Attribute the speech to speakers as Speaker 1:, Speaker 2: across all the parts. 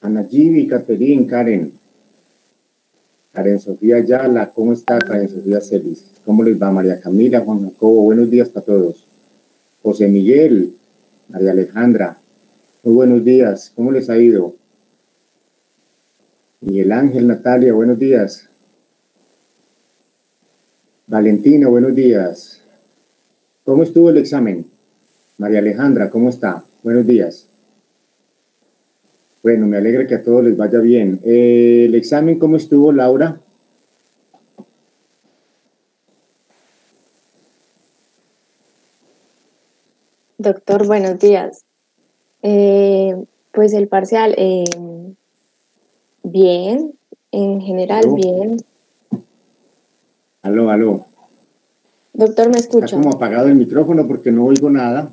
Speaker 1: Ana Gibi, Caterín, Karen. Karen Sofía Ayala, ¿cómo está? Karen Sofía Celis. ¿Cómo les va? María Camila, Juan Jacobo, buenos días para todos. José Miguel, María Alejandra, muy buenos días. ¿Cómo les ha ido? Miguel Ángel, Natalia, buenos días. Valentina, buenos días. ¿Cómo estuvo el examen? María Alejandra, ¿cómo está? Buenos días. Bueno, me alegra que a todos les vaya bien. ¿El examen cómo estuvo, Laura?
Speaker 2: Doctor, buenos días. Pues el parcial, bien, en general,
Speaker 1: ¿Aló?
Speaker 2: bien.
Speaker 1: Aló.
Speaker 2: Doctor, ¿me escucha?
Speaker 1: Está como apagado el micrófono porque no oigo nada.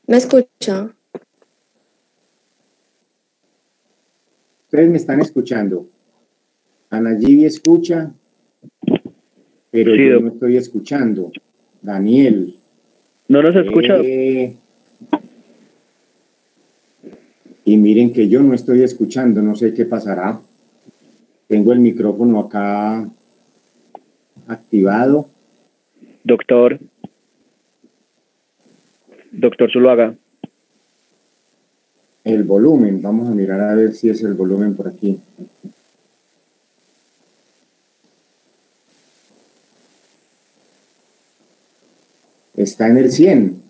Speaker 2: ¿Me escucha?
Speaker 1: Ustedes me están escuchando. Ana Gibi escucha, pero
Speaker 3: Sí,
Speaker 1: yo no estoy escuchando. Daniel.
Speaker 3: ¿No nos escucha?
Speaker 1: Y miren que yo no estoy escuchando, no sé qué pasará. Tengo el micrófono acá activado.
Speaker 3: Doctor Zuluaga.
Speaker 1: El volumen, vamos a mirar a ver si es el volumen por aquí. Está en el 100.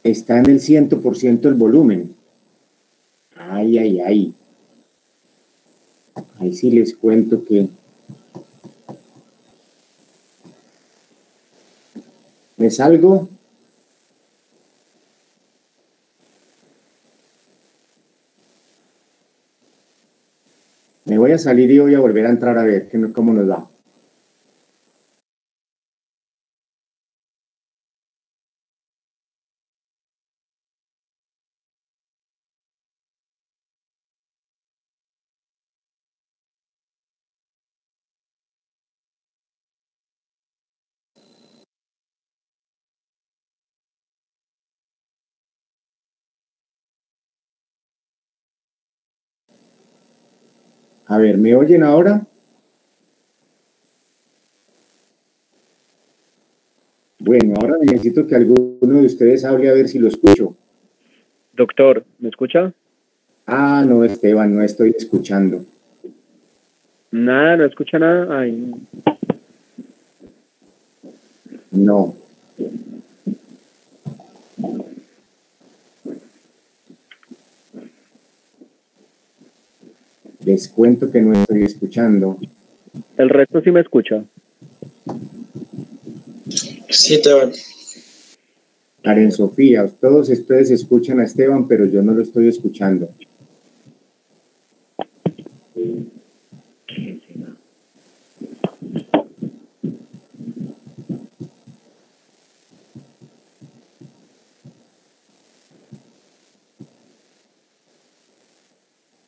Speaker 1: Está en el 100% el volumen. Ay. Ahí sí les cuento que me salgo. Me voy a salir y voy a volver a entrar a ver cómo nos va. A ver, ¿me oyen ahora? Bueno, ahora necesito que alguno de ustedes hable a ver si lo escucho.
Speaker 3: Doctor, ¿me escucha?
Speaker 1: Ah, no, Esteban, no estoy escuchando.
Speaker 3: Nada, no escucha nada. Ay.
Speaker 1: No. Les cuento que no estoy escuchando.
Speaker 3: ¿El resto sí me escucha?
Speaker 4: Sí, Esteban.
Speaker 1: Karen Sofía, todos ustedes escuchan a Esteban, pero yo no lo estoy escuchando.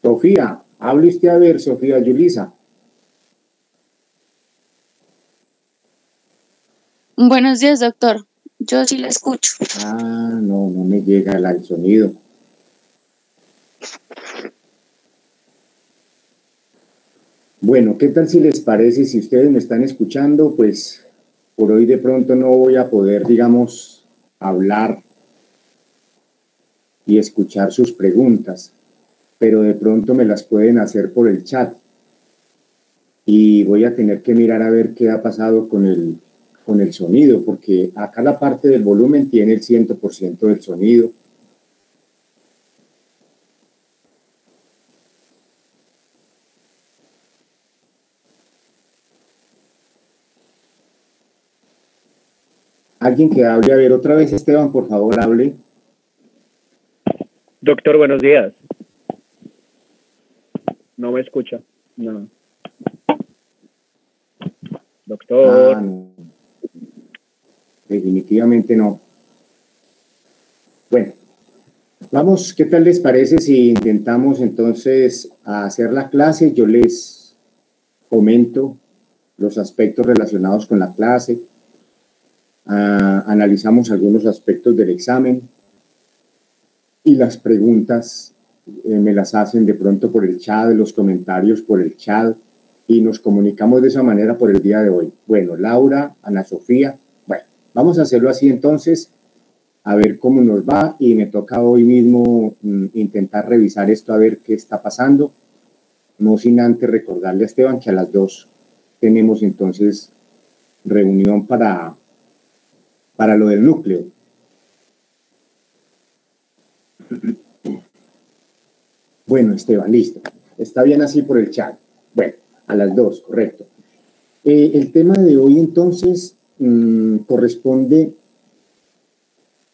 Speaker 1: Sofía, hable usted a ver, Sofía Yulisa.
Speaker 5: Buenos días, doctor. Yo sí la escucho.
Speaker 1: Ah, no me llega el sonido. Bueno, ¿qué tal si les parece, si ustedes me están escuchando? Pues por hoy de pronto no voy a poder, digamos, hablar y escuchar sus preguntas, pero de pronto me las pueden hacer por el chat. Y voy a tener que mirar a ver qué ha pasado con el sonido, porque acá la parte del volumen tiene el 100% del sonido. Alguien que hable, a ver, otra vez Esteban, por favor, hable.
Speaker 3: Doctor, buenos días. No me escucha. No. Doctor.
Speaker 1: No. Definitivamente no. Bueno, vamos, ¿qué tal les parece si intentamos entonces hacer la clase? Yo les comento los aspectos relacionados con la clase, analizamos algunos aspectos del examen y las preguntas me las hacen de pronto por el chat, los comentarios por el chat, y nos comunicamos de esa manera por el día de hoy. Bueno, Laura, Ana Sofía, bueno, vamos a hacerlo así entonces, a ver cómo nos va, y me toca hoy mismo intentar revisar esto, a ver qué está pasando, no sin antes recordarle a Esteban que a las 2 tenemos entonces reunión para lo del núcleo. Bueno, Esteban, listo. Está bien así por el chat. Bueno, a las 2, correcto. El tema de hoy entonces corresponde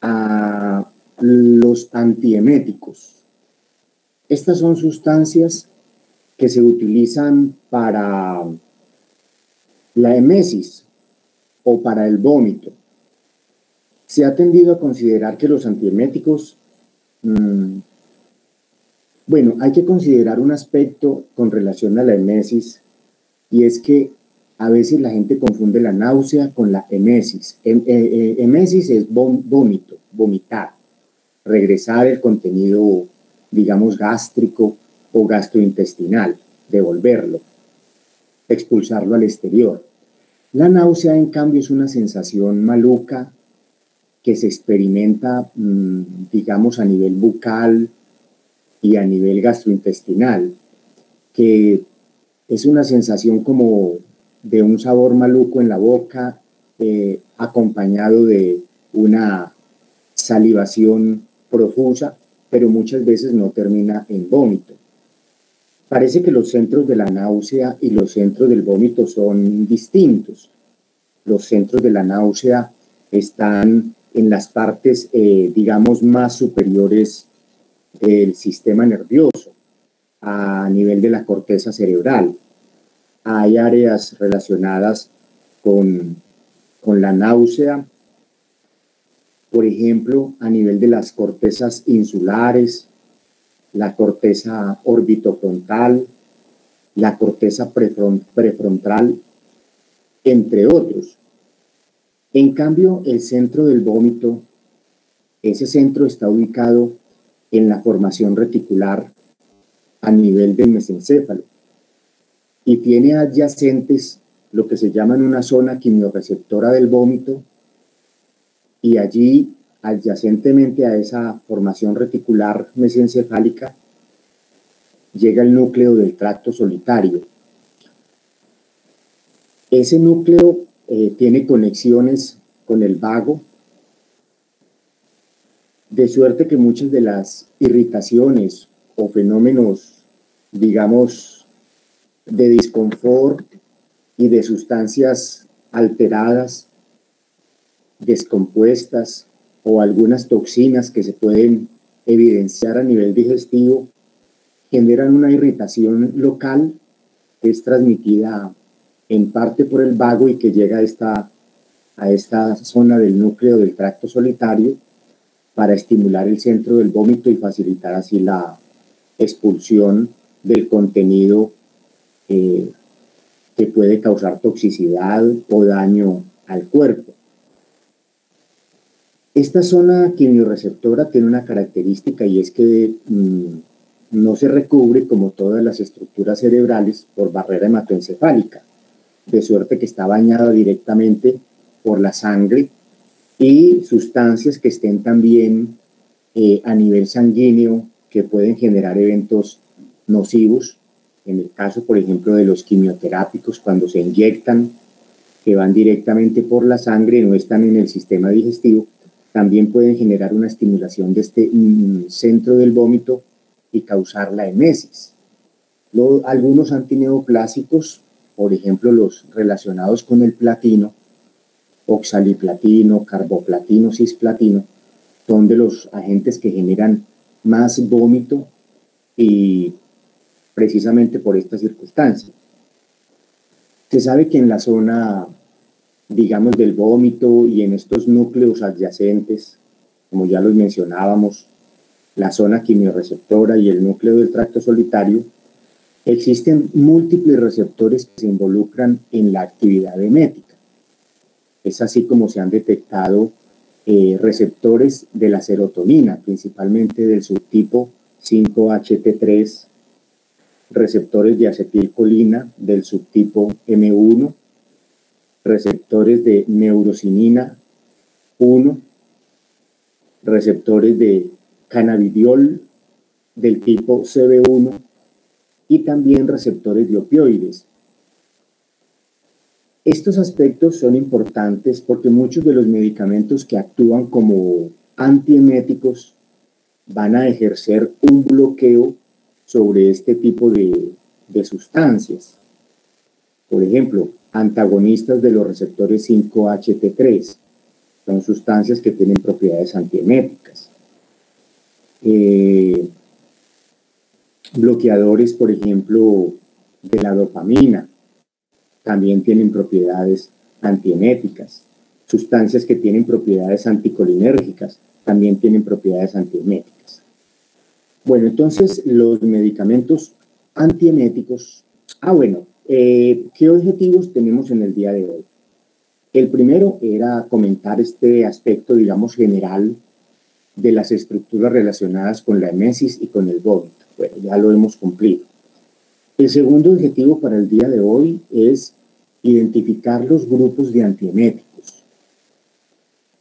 Speaker 1: a los antieméticos. Estas son sustancias que se utilizan para la emesis o para el vómito. Se ha tendido a considerar que los antieméticos, bueno, hay que considerar un aspecto con relación a la emesis, y es que a veces la gente confunde la náusea con la emesis. Emesis es vómito, vomitar, regresar el contenido, digamos, gástrico o gastrointestinal, devolverlo, expulsarlo al exterior. La náusea, en cambio, es una sensación maluca que se experimenta, digamos, a nivel bucal y a nivel gastrointestinal, que es una sensación como de un sabor maluco en la boca, acompañado de una salivación profusa, pero muchas veces no termina en vómito. Parece que los centros de la náusea y los centros del vómito son distintos. Los centros de la náusea están en las partes, digamos, más superiores del sistema nervioso, a nivel de la corteza cerebral. Hay áreas relacionadas con la náusea, por ejemplo, a nivel de las cortezas insulares, la corteza orbitofrontal, la corteza prefrontal, entre otros. En cambio, el centro del vómito, ese centro está ubicado en la formación reticular a nivel del mesencéfalo y tiene adyacentes lo que se llama una zona quimiorreceptora del vómito, y allí, adyacentemente a esa formación reticular mesencefálica, llega el núcleo del tracto solitario. Ese núcleo tiene conexiones con el vago, de suerte que muchas de las irritaciones o fenómenos, digamos, de disconfort y de sustancias alteradas, descompuestas, o algunas toxinas que se pueden evidenciar a nivel digestivo, generan una irritación local que es transmitida en parte por el vago y que llega a esta zona del núcleo del tracto solitario para estimular el centro del vómito y facilitar así la expulsión del contenido que puede causar toxicidad o daño al cuerpo. Esta zona quimiorreceptora tiene una característica, y es que no se recubre, como todas las estructuras cerebrales, por barrera hematoencefálica, de suerte que está bañada directamente por la sangre y sustancias que estén también a nivel sanguíneo, que pueden generar eventos nocivos. En el caso, por ejemplo, de los quimioterápicos, cuando se inyectan, que van directamente por la sangre, no están en el sistema digestivo, también pueden generar una estimulación de este centro del vómito y causar la emesis. Algunos antineoplásicos, por ejemplo los relacionados con el platino, oxaliplatino, carboplatino, cisplatino, son de los agentes que generan más vómito, y precisamente por esta circunstancia. Se sabe que en la zona, digamos, del vómito y en estos núcleos adyacentes, como ya los mencionábamos, la zona quimiorreceptora y el núcleo del tracto solitario, existen múltiples receptores que se involucran en la actividad emética. Es así como se han detectado receptores de la serotonina, principalmente del subtipo 5-HT3, receptores de acetilcolina del subtipo M1, receptores de neurocinina 1, receptores de cannabidiol del tipo CB1 y también receptores de opioides. Estos aspectos son importantes porque muchos de los medicamentos que actúan como antieméticos van a ejercer un bloqueo sobre este tipo de sustancias. Por ejemplo, antagonistas de los receptores 5-HT3 son sustancias que tienen propiedades antieméticas. Bloqueadores, por ejemplo, de la dopamina también tienen propiedades antieméticas. Sustancias que tienen propiedades anticolinérgicas también tienen propiedades antieméticas. Bueno, entonces los medicamentos antieméticos. ¿Qué objetivos tenemos en el día de hoy? El primero era comentar este aspecto, digamos, general de las estructuras relacionadas con la emesis y con el vómito. Bueno, ya lo hemos cumplido. El segundo objetivo para el día de hoy es identificar los grupos de antieméticos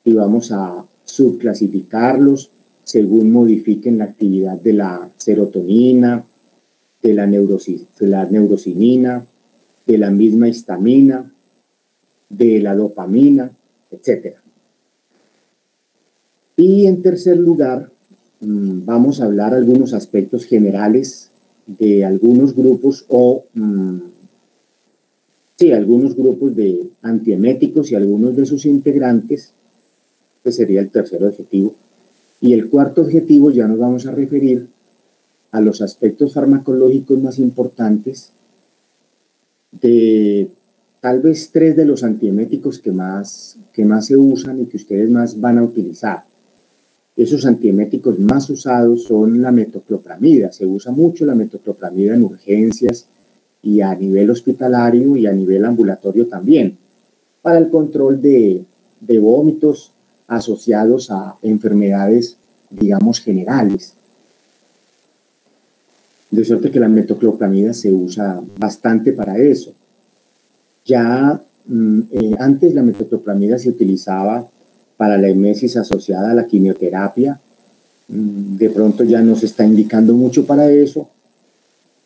Speaker 1: y vamos a subclasificarlos según modifiquen la actividad de la serotonina, de la neurocinina, de la misma histamina, de la dopamina, etc. Y en tercer lugar, vamos a hablar algunos aspectos generales de algunos grupos algunos grupos de antieméticos y algunos de sus integrantes, que sería el tercer objetivo. Y el cuarto objetivo ya nos vamos a referir a los aspectos farmacológicos más importantes de tal vez 3 de los antieméticos que más se usan y que ustedes más van a utilizar. Esos antieméticos más usados son la metoclopramida. Se usa mucho la metoclopramida en urgencias y a nivel hospitalario y a nivel ambulatorio también, para el control de vómitos asociados a enfermedades, digamos, generales. De suerte que la metoclopramida se usa bastante para eso. Ya antes la metoclopramida se utilizaba para la emesis asociada a la quimioterapia. De pronto ya no se está indicando mucho para eso,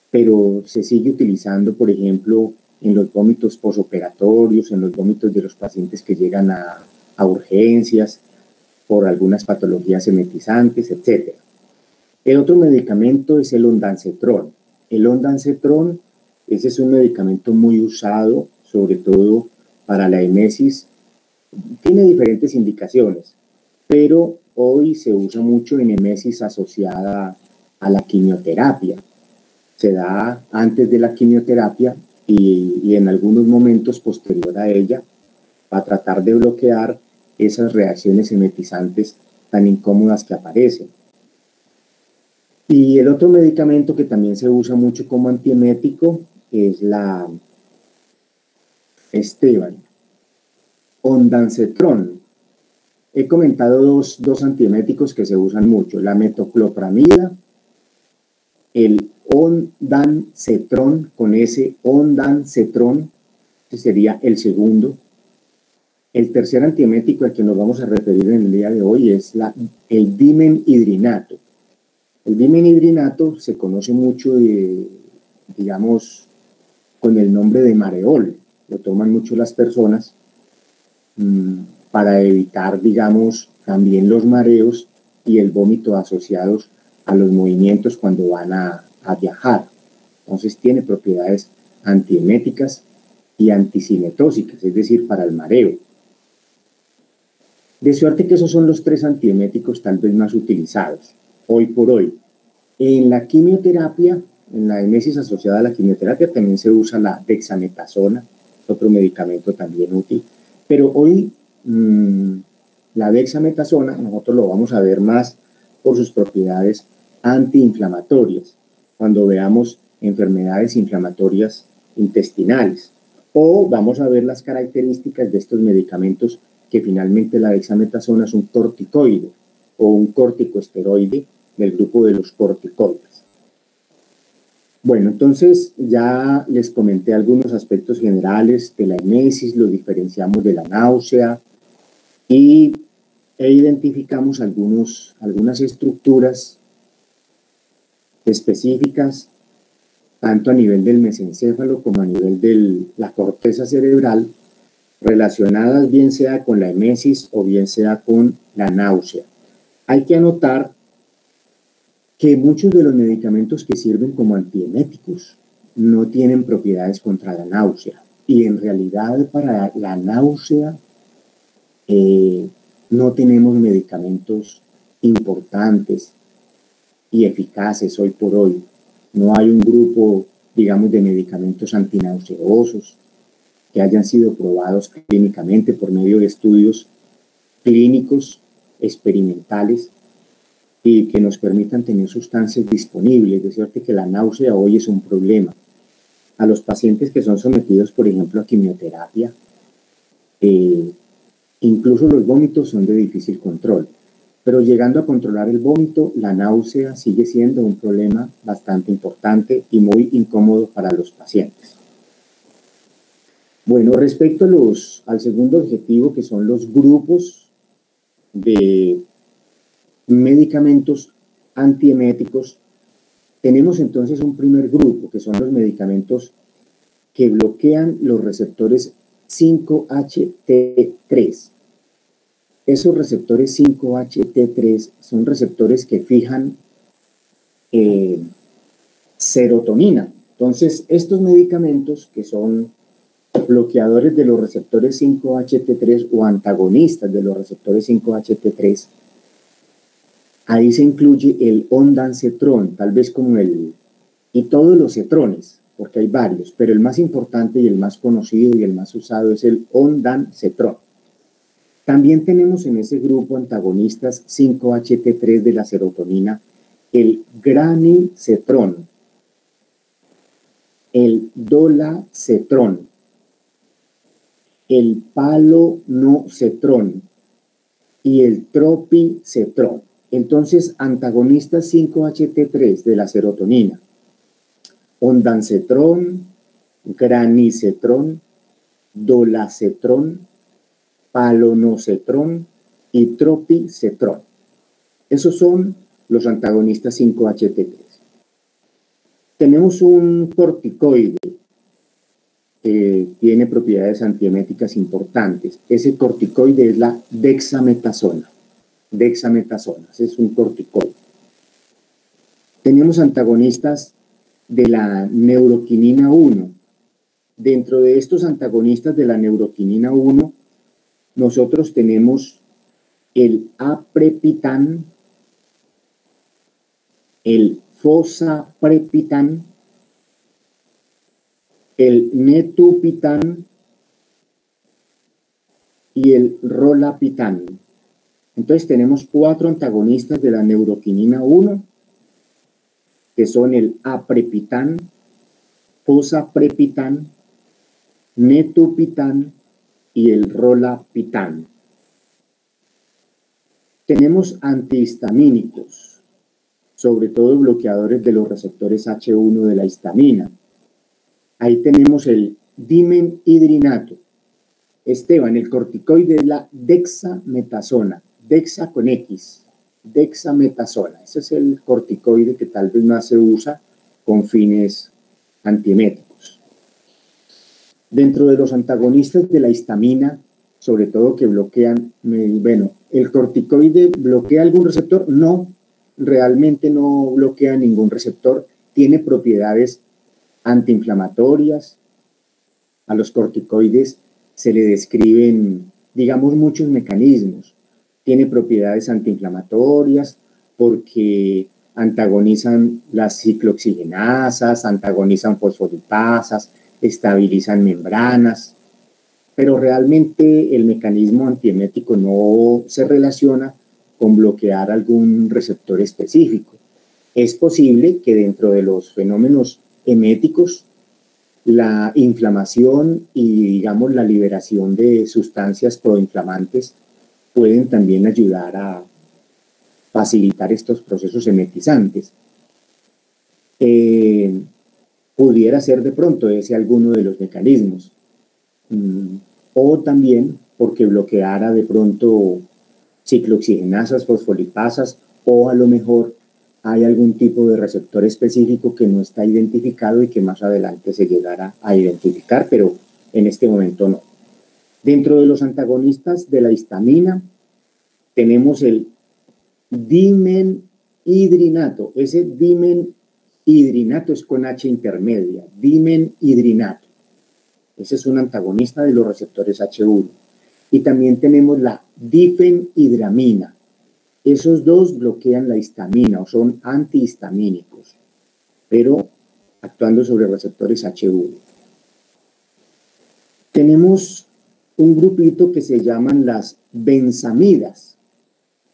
Speaker 1: pero se sigue utilizando, por ejemplo, en los vómitos posoperatorios, en los vómitos de los pacientes que llegan a urgencias por algunas patologías emetizantes, etc. El otro medicamento es el ondansetrón. El ondansetrón, ese es un medicamento muy usado, sobre todo para la emesis. Tiene diferentes indicaciones, pero hoy se usa mucho en emesis asociada a la quimioterapia. Se da antes de la quimioterapia y en algunos momentos posterior a ella para tratar de bloquear esas reacciones emetizantes tan incómodas que aparecen. Y el otro medicamento que también se usa mucho como antiemético es la ondansetrón. He comentado dos antieméticos que se usan mucho, la metoclopramida, el ondansetrón, con ese ondansetrón, que sería el segundo. El tercer antiemético al que nos vamos a referir en el día de hoy es el dimenhidrinato. El dimenhidrinato se conoce mucho, digamos, con el nombre de mareol. Lo toman mucho las personas para evitar, digamos, también los mareos y el vómito asociados a los movimientos cuando van a viajar. Entonces tiene propiedades antieméticas y anticinetóxicas, es decir, para el mareo. De suerte que esos son los 3 antieméticos tal vez más utilizados hoy por hoy. En la quimioterapia, en la emesis asociada a la quimioterapia, también se usa la dexametasona, otro medicamento también útil. Pero hoy la dexametasona nosotros lo vamos a ver más por sus propiedades antiinflamatorias, cuando veamos enfermedades inflamatorias intestinales. O vamos a ver las características de estos medicamentos que finalmente la dexametasona es un corticoide o un corticoesteroide del grupo de los corticoides. Bueno, entonces ya les comenté algunos aspectos generales de la emesis, lo diferenciamos de la náusea e identificamos algunas estructuras específicas, tanto a nivel del mesencéfalo como a nivel de la corteza cerebral, relacionadas bien sea con la emesis o bien sea con la náusea. Hay que anotar que muchos de los medicamentos que sirven como antieméticos no tienen propiedades contra la náusea. Y en realidad para la náusea no tenemos medicamentos importantes y eficaces hoy por hoy. No hay un grupo, digamos, de medicamentos antinauseosos que hayan sido probados clínicamente por medio de estudios clínicos experimentales y que nos permitan tener sustancias disponibles. De cierto que la náusea hoy es un problema. A los pacientes que son sometidos, por ejemplo, a quimioterapia, incluso los vómitos son de difícil control. Pero llegando a controlar el vómito, la náusea sigue siendo un problema bastante importante y muy incómodo para los pacientes. Bueno, respecto al segundo objetivo, que son los grupos de medicamentos antieméticos, tenemos entonces un primer grupo, que son los medicamentos que bloquean los receptores 5-HT3. Esos receptores 5-HT3 son receptores que fijan serotonina. Entonces, estos medicamentos que son bloqueadores de los receptores 5-HT3 o antagonistas de los receptores 5-HT3, ahí se incluye el ondansetron, tal vez como y todos los cetrones, porque hay varios, pero el más importante y el más conocido y el más usado es el ondansetron. También tenemos en ese grupo antagonistas 5-HT3 de la serotonina, el granisetron, el dolasetron, el palonosetron y el tropisetron. Entonces, antagonistas 5-HT3 de la serotonina, ondansetron, granisetron, dolasetron, palonosetron y tropisetron. Esos son los antagonistas 5-HT3. Tenemos un corticoide que tiene propiedades antieméticas importantes. Ese corticoide es la dexametasona. Dexametasona, ese es un corticoide. Tenemos antagonistas de la neuroquinina 1. Dentro de estos antagonistas de la neuroquinina 1, nosotros tenemos el aprepitan, el fosaprepitan, el netupitan y el rolapitan. Entonces tenemos 4 antagonistas de la neuroquinina 1, que son el aprepitan, fosaprepitan, netupitan y el rolapitan. Tenemos antihistamínicos, sobre todo bloqueadores de los receptores H1 de la histamina. Ahí tenemos el dimenhidrinato. Esteban, el corticoide es la dexametasona, dexa con X, dexametasona. Ese es el corticoide que tal vez más se usa con fines antieméticos. Dentro de los antagonistas de la histamina, sobre todo que bloquean, bueno, ¿el corticoide bloquea algún receptor? No, realmente no bloquea ningún receptor. Tiene propiedades antiinflamatorias. A los corticoides se le describen, digamos, muchos mecanismos. Tiene propiedades antiinflamatorias porque antagonizan las ciclooxigenasas, antagonizan fosfolipasas, estabilizan membranas, pero realmente el mecanismo antiemético no se relaciona con bloquear algún receptor específico. Es posible que dentro de los fenómenos eméticos la inflamación y, digamos, la liberación de sustancias proinflamantes pueden también ayudar a facilitar estos procesos emetizantes. Pudiera ser de pronto ese alguno de los mecanismos. O también porque bloqueara de pronto ciclooxigenasas, fosfolipasas, o a lo mejor hay algún tipo de receptor específico que no está identificado y que más adelante se llegará a identificar, pero en este momento no. Dentro de los antagonistas de la histamina tenemos el dimenhidrinato. Ese dimenhidrinato es con H intermedia, dimenhidrinato. Ese es un antagonista de los receptores H1. Y también tenemos la difenhidramina. Esos dos bloquean la histamina o son antihistamínicos, pero actuando sobre receptores H1. Tenemos un grupito que se llaman las benzamidas.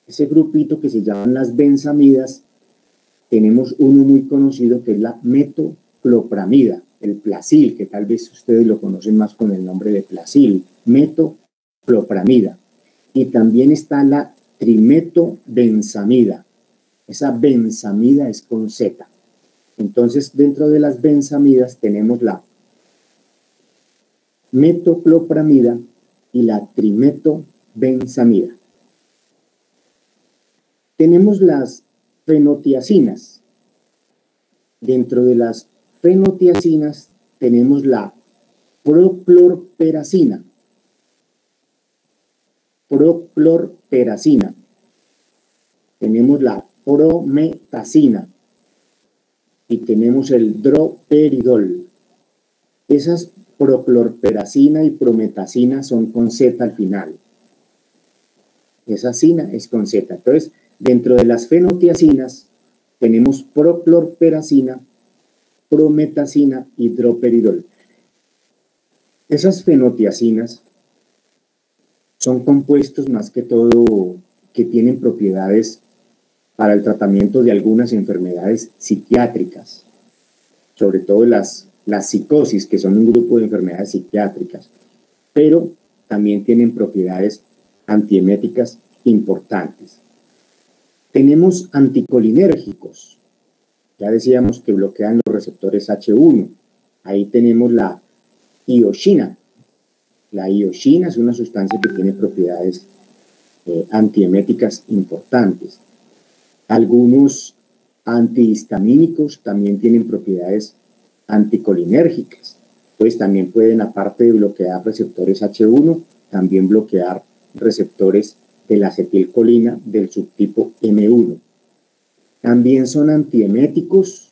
Speaker 1: Ese grupito que se llaman las benzamidas, tenemos uno muy conocido que es la metoclopramida, el Plassil, que tal vez ustedes lo conocen más con el nombre de Plassil, metoclopramida. Y también está la trimetobenzamida. Esa benzamida es con Z. Entonces, dentro de las benzamidas tenemos la metoclopramida y la trimetobenzamida. Tenemos las fenotiacinas. Dentro de las fenotiacinas tenemos la prochlorperacina. Prochlorperacina. Tenemos la prometacina y tenemos el droperidol. Esas prochlorperacina y prometacina son con Z al final. Esa cina es con Z. Entonces, dentro de las fenotiacinas tenemos prochlorperacina, prometacina y droperidol. Esas fenotiacinas son compuestos más que todo que tienen propiedades para el tratamiento de algunas enfermedades psiquiátricas, sobre todo las psicosis, que son un grupo de enfermedades psiquiátricas, pero también tienen propiedades antieméticas importantes. Tenemos anticolinérgicos. Ya decíamos que bloquean los receptores H1. Ahí tenemos la ioxina. La ioxina es una sustancia que tiene propiedades antieméticas importantes. Algunos antihistamínicos también tienen propiedades anticolinérgicas. Pues también pueden, aparte de bloquear receptores H1, también bloquear receptores de la acetilcolina del subtipo M1. También son antieméticos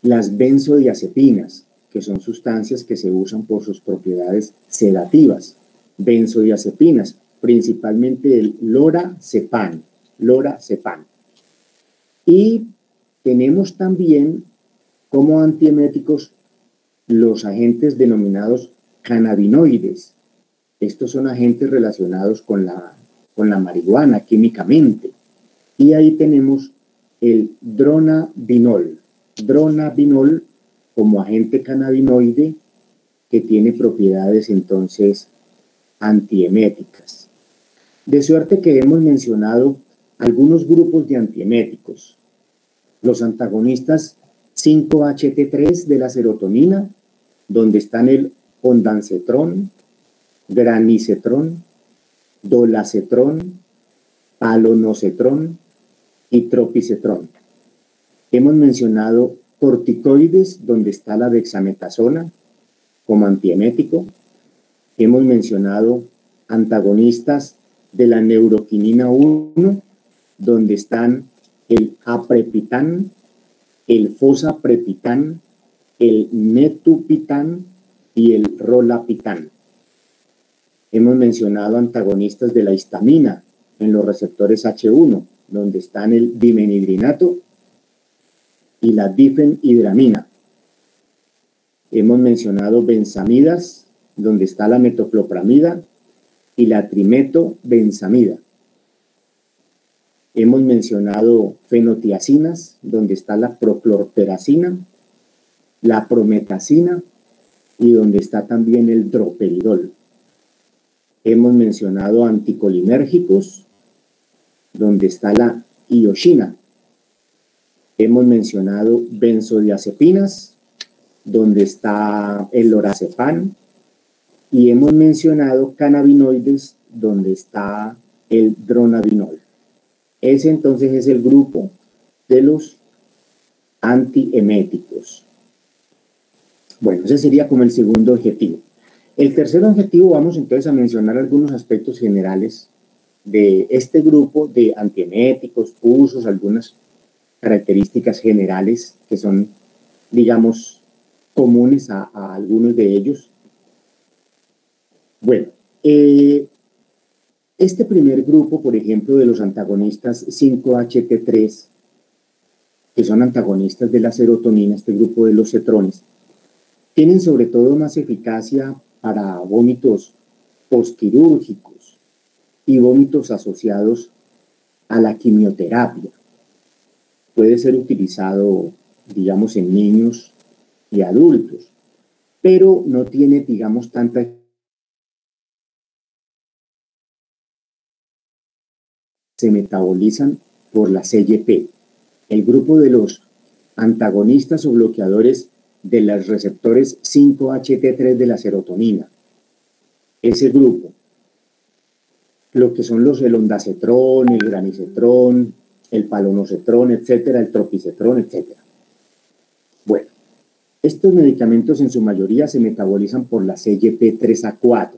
Speaker 1: las benzodiazepinas, que son sustancias que se usan por sus propiedades sedativas. Benzodiazepinas, principalmente el lorazepam. Y tenemos también como antieméticos los agentes denominados cannabinoides. Estos son agentes relacionados con la marihuana químicamente. Y ahí tenemos el dronabinol. Dronabinol como agente cannabinoide que tiene propiedades entonces antieméticas. De suerte que hemos mencionado algunos grupos de antieméticos. Los antagonistas 5-HT3 de la serotonina, donde están el ondansetrón, granisetrón, dolacetrón, palonocetrón y tropicetrón. Hemos mencionado corticoides, donde está la dexametasona como antiemético. Hemos mencionado antagonistas de la neuroquinina 1, donde están el aprepitán, el fosaprepitán, el metupitán y el rolapitán. Hemos mencionado antagonistas de la histamina en los receptores H1, donde están el dimenhidrinato y la difenhidramina. Hemos mencionado benzamidas, donde está la metoclopramida y la trimetobenzamida. Hemos mencionado fenotiacinas, donde está la prochlorperacina la prometacina y donde está también el droperidol. Hemos mencionado anticolinérgicos, donde está la ioxina. Hemos mencionado benzodiazepinas, donde está el lorazepam, y hemos mencionado cannabinoides, donde está el dronabinol. Ese entonces es el grupo de los antieméticos. Bueno, ese sería como el segundo objetivo. El tercer objetivo, vamos entonces a mencionar algunos aspectos generales de este grupo de antieméticos, usos, algunas características generales que son, digamos, comunes a algunos de ellos. Bueno, este primer grupo, por ejemplo, de los antagonistas 5-HT3, que son antagonistas de la serotonina, este grupo de los cetrones, tienen sobre todo más eficacia para vómitos postquirúrgicos y vómitos asociados a la quimioterapia. Puede ser utilizado, digamos, en niños y adultos, pero no tiene, digamos, tanta se metabolizan por la CYP. El grupo de los antagonistas o bloqueadores de los receptores 5-HT3 de la serotonina. Ese grupo, lo que son el ondansetrón, el granisetrón, el palonosetrón, etcétera, el tropisetrón, etcétera. Bueno, estos medicamentos en su mayoría se metabolizan por la CYP3A4.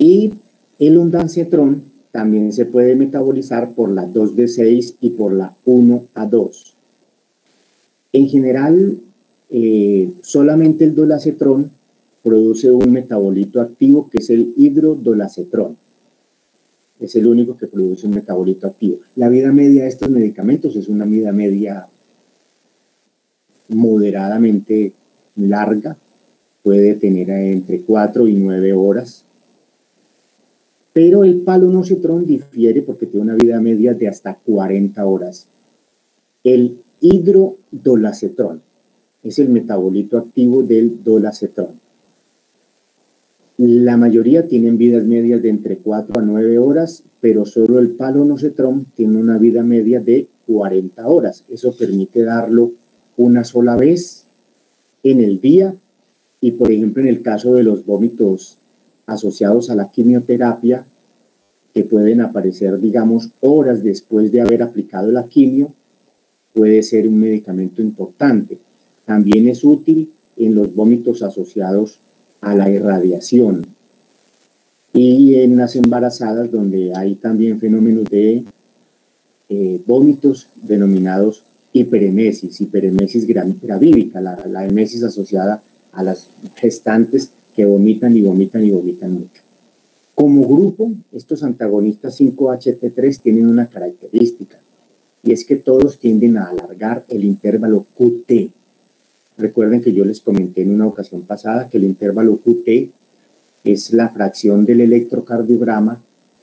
Speaker 1: Y el ondansetrón también se puede metabolizar por la 2B6 y por la 1A2. En general, solamente el dolacetrón produce un metabolito activo que es el hidrodolacetrón. Es el único que produce un metabolito activo. La vida media de estos medicamentos es una vida media moderadamente larga. Puede tener entre 4 y 9 horas. Pero el palonosetrón difiere porque tiene una vida media de hasta 40 horas. El hidrodolacetrón es el metabolito activo del dolacetrón. La mayoría tienen vidas medias de entre 4 a 9 horas, pero solo el palonosetrón tiene una vida media de 40 horas. Eso permite darlo una sola vez en el día y, por ejemplo, en el caso de los vómitos asociados a la quimioterapia, que pueden aparecer, digamos, horas después de haber aplicado la quimio, puede ser un medicamento importante. También es útil en los vómitos asociados a la irradiación y en las embarazadas, donde hay también fenómenos de vómitos denominados hiperemesis gravídica, la emesis asociada a las gestantes que vomitan y vomitan y vomitan mucho. Como grupo, estos antagonistas 5-HT3 tienen una característica, y es que todos tienden a alargar el intervalo QT. Recuerden que yo les comenté en una ocasión pasada que el intervalo QT es la fracción del electrocardiograma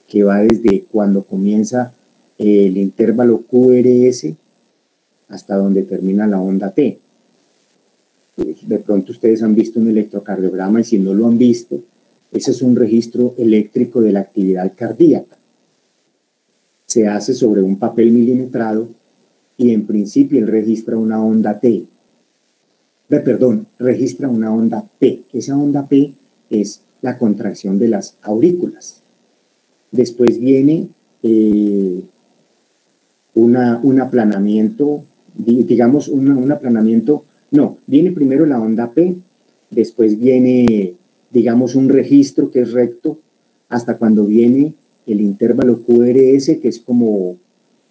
Speaker 1: que va desde cuando comienza el intervalo QRS hasta donde termina la onda T. De pronto ustedes han visto un electrocardiograma y si no lo han visto, ese es un registro eléctrico de la actividad cardíaca. Se hace sobre un papel milimetrado y en principio él registra una onda T. Registra una onda P. Esa onda P es la contracción de las aurículas. Después viene un aplanamiento, digamos un aplanamiento, no, viene primero la onda P, después viene, digamos, un registro que es recto, hasta cuando viene el intervalo QRS, que es como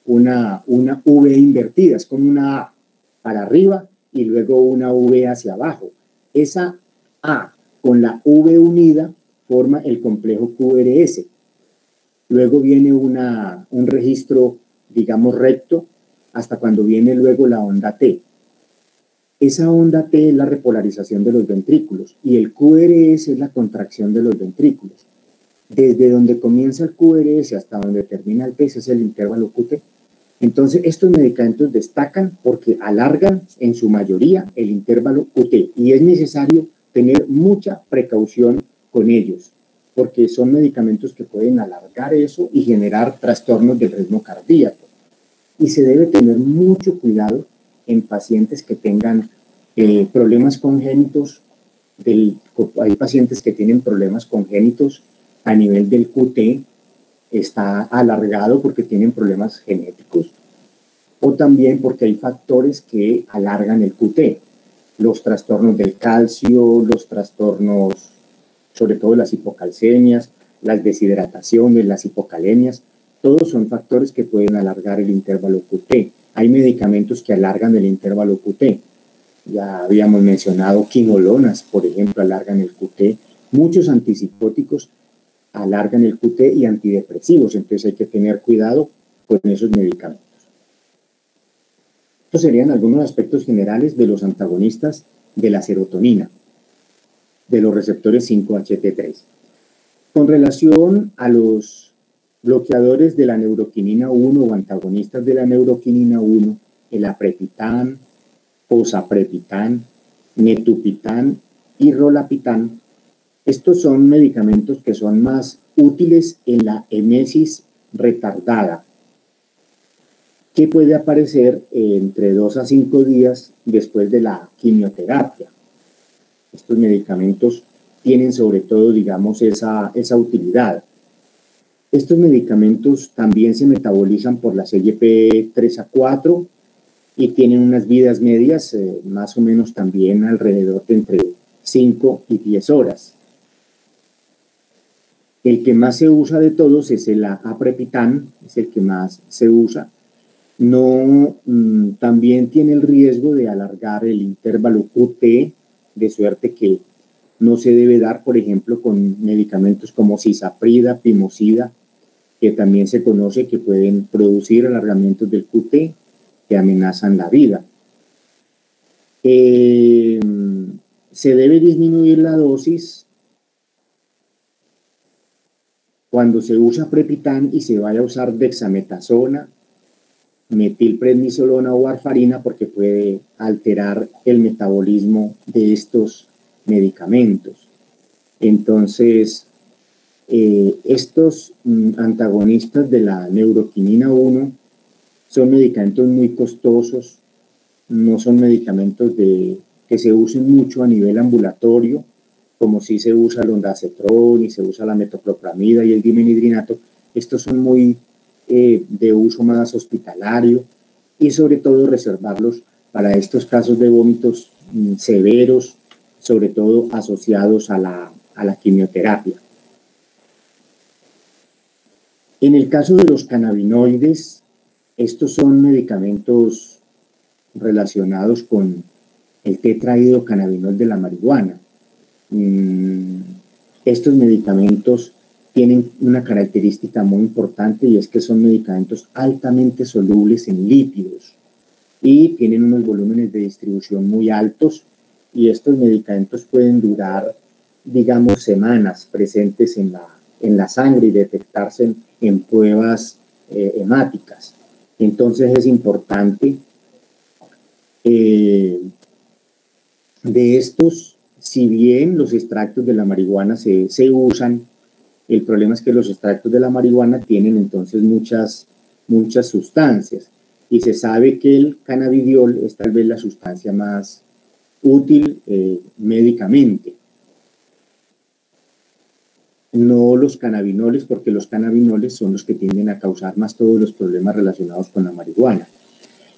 Speaker 1: una V invertida, es como una A para arriba y luego una V hacia abajo. Esa A con la V unida forma el complejo QRS. Luego viene un registro, digamos, recto, hasta cuando viene luego la onda T. Esa onda T es la repolarización de los ventrículos y el QRS es la contracción de los ventrículos. Desde donde comienza el QRS hasta donde termina el P, ese es el intervalo QT. Entonces, estos medicamentos destacan porque alargan en su mayoría el intervalo QT y es necesario tener mucha precaución con ellos porque son medicamentos que pueden alargar eso y generar trastornos del ritmo cardíaco. Y se debe tener mucho cuidado en pacientes que tengan problemas congénitos. Hay pacientes que tienen problemas congénitos a nivel del QT, está alargado porque tienen problemas genéticos o también porque hay factores que alargan el QT, los trastornos del calcio, los trastornos, sobre todo las hipocalcemias, las deshidrataciones, las hipocalemias, todos son factores que pueden alargar el intervalo QT. Hay medicamentos que alargan el intervalo QT. Ya habíamos mencionado quinolonas, por ejemplo, alargan el QT. Muchos antipsicóticos alargan el QT y antidepresivos, entonces hay que tener cuidado con esos medicamentos. Estos serían algunos aspectos generales de los antagonistas de la serotonina, de los receptores 5-HT3. Con relación a los bloqueadores de la neuroquinina 1 o antagonistas de la neuroquinina 1, el aprepitán, osaprepitán, metupitán y rolapitán, estos son medicamentos que son más útiles en la emesis retardada, que puede aparecer entre 2 a 5 días después de la quimioterapia. Estos medicamentos tienen sobre todo, digamos, esa utilidad. Estos medicamentos también se metabolizan por la CYP3A4 y tienen unas vidas medias más o menos también alrededor de entre 5 y 10 horas. El que más se usa de todos es el aprepitán, es el que más se usa. También tiene el riesgo de alargar el intervalo QT, de suerte que no se debe dar, por ejemplo, con medicamentos como cisaprida, pimosida, que también se conoce que pueden producir alargamientos del QT que amenazan la vida. Se debe disminuir la dosis cuando se usa aprepitán y se vaya a usar dexametasona, metilprednisolona o warfarina porque puede alterar el metabolismo de estos medicamentos. Entonces, estos antagonistas de la neuroquinina 1 son medicamentos muy costosos, no son medicamentos que se usen mucho a nivel ambulatorio, como si se usa el ondansetron y se usa la metoclopramida y el dimenhidrinato. Estos son muy de uso más hospitalario y sobre todo reservarlos para estos casos de vómitos severos, sobre todo asociados a la quimioterapia. En el caso de los cannabinoides, estos son medicamentos relacionados con el tetrahidrocannabinol de la marihuana. Estos medicamentos tienen una característica muy importante y es que son medicamentos altamente solubles en lípidos y tienen unos volúmenes de distribución muy altos y estos medicamentos pueden durar, digamos, semanas presentes en la sangre y detectarse en pruebas hemáticas. Entonces es importante de estos, si bien los extractos de la marihuana se usan, el problema es que los extractos de la marihuana tienen entonces muchas sustancias y se sabe que el cannabidiol es tal vez la sustancia más útil médicamente. No los cannabinoles, porque los cannabinoles son los que tienden a causar más todos los problemas relacionados con la marihuana.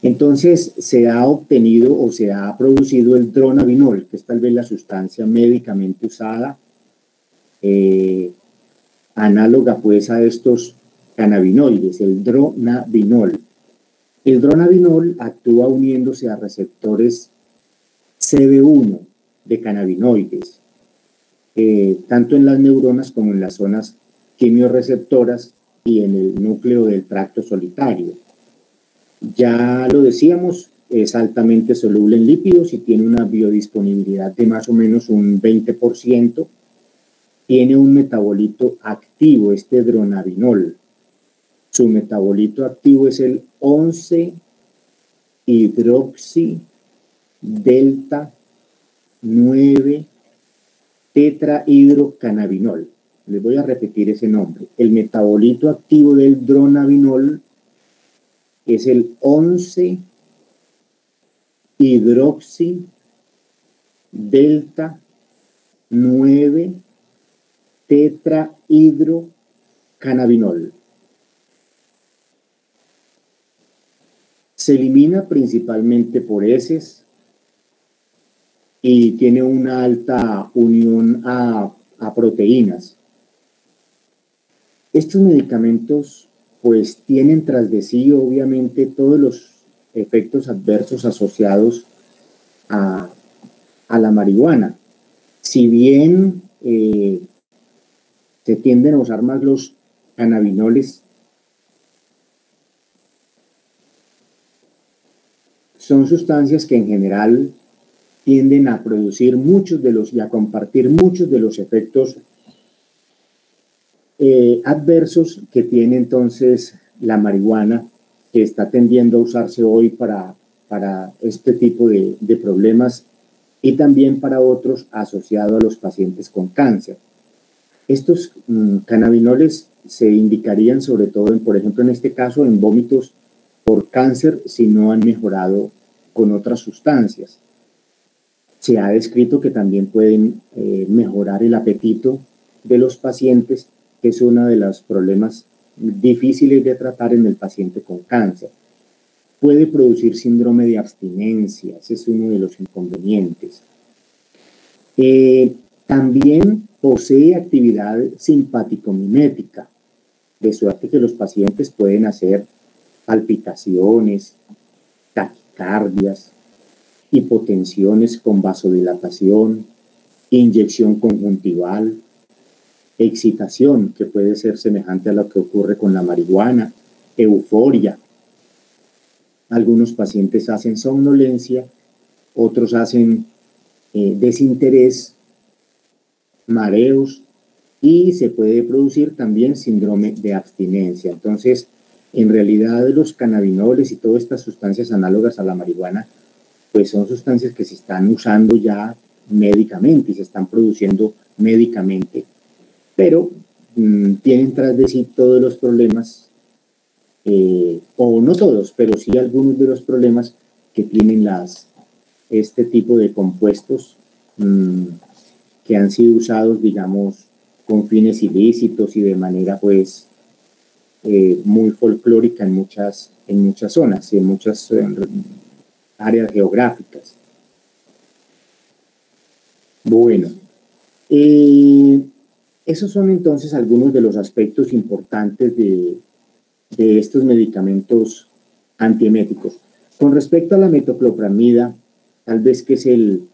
Speaker 1: Entonces se ha obtenido o se ha producido el dronabinol, que es tal vez la sustancia médicamente usada, análoga pues a estos cannabinoides, el dronabinol. El dronabinol actúa uniéndose a receptores CB1 de cannabinoides, tanto en las neuronas como en las zonas quimiorreceptoras y en el núcleo del tracto solitario. Ya lo decíamos, es altamente soluble en lípidos y tiene una biodisponibilidad de más o menos un 20%. Tiene un metabolito activo, este dronabinol, Su metabolito activo es el 11-hidroxi-delta-9-tetrahidrocannabinol. Les voy a repetir ese nombre. El metabolito activo del dronabinol es el 11-hidroxi-delta-9-tetrahidrocannabinol. Se elimina principalmente por heces y tiene una alta unión a proteínas. Estos medicamentos pues tienen tras de sí obviamente todos los efectos adversos asociados a la marihuana. Si bien se tienden a usar más los cannabinoles, son sustancias que en general tienden a producir muchos de los y a compartir muchos de los efectos adversos que tiene entonces la marihuana, que está tendiendo a usarse hoy para este tipo de problemas y también para otros asociados a los pacientes con cáncer. Estos cannabinoles se indicarían sobre todo, por ejemplo, en este caso, en vómitos por cáncer si no han mejorado con otras sustancias. Se ha descrito que también pueden mejorar el apetito de los pacientes, que es uno de los problemas difíciles de tratar en el paciente con cáncer. Puede producir síndrome de abstinencia, ese es uno de los inconvenientes. También posee actividad simpático-mimética, de suerte que los pacientes pueden hacer palpitaciones, taquicardias, hipotensiones con vasodilatación, inyección conjuntival, excitación, que puede ser semejante a lo que ocurre con la marihuana, euforia. Algunos pacientes hacen somnolencia, otros hacen desinterés, mareos, y se puede producir también síndrome de abstinencia. Entonces, en realidad los cannabinoles y todas estas sustancias análogas a la marihuana, pues son sustancias que se están usando ya médicamente y se están produciendo médicamente, pero tienen tras de sí todos los problemas, o no todos, pero sí algunos de los problemas que tienen este tipo de compuestos que han sido usados, digamos, con fines ilícitos y de manera, pues, muy folclórica en muchas zonas y en muchas áreas geográficas. Bueno, esos son entonces algunos de los aspectos importantes de estos medicamentos antieméticos. Con respecto a la metoclopramida, tal vez que es el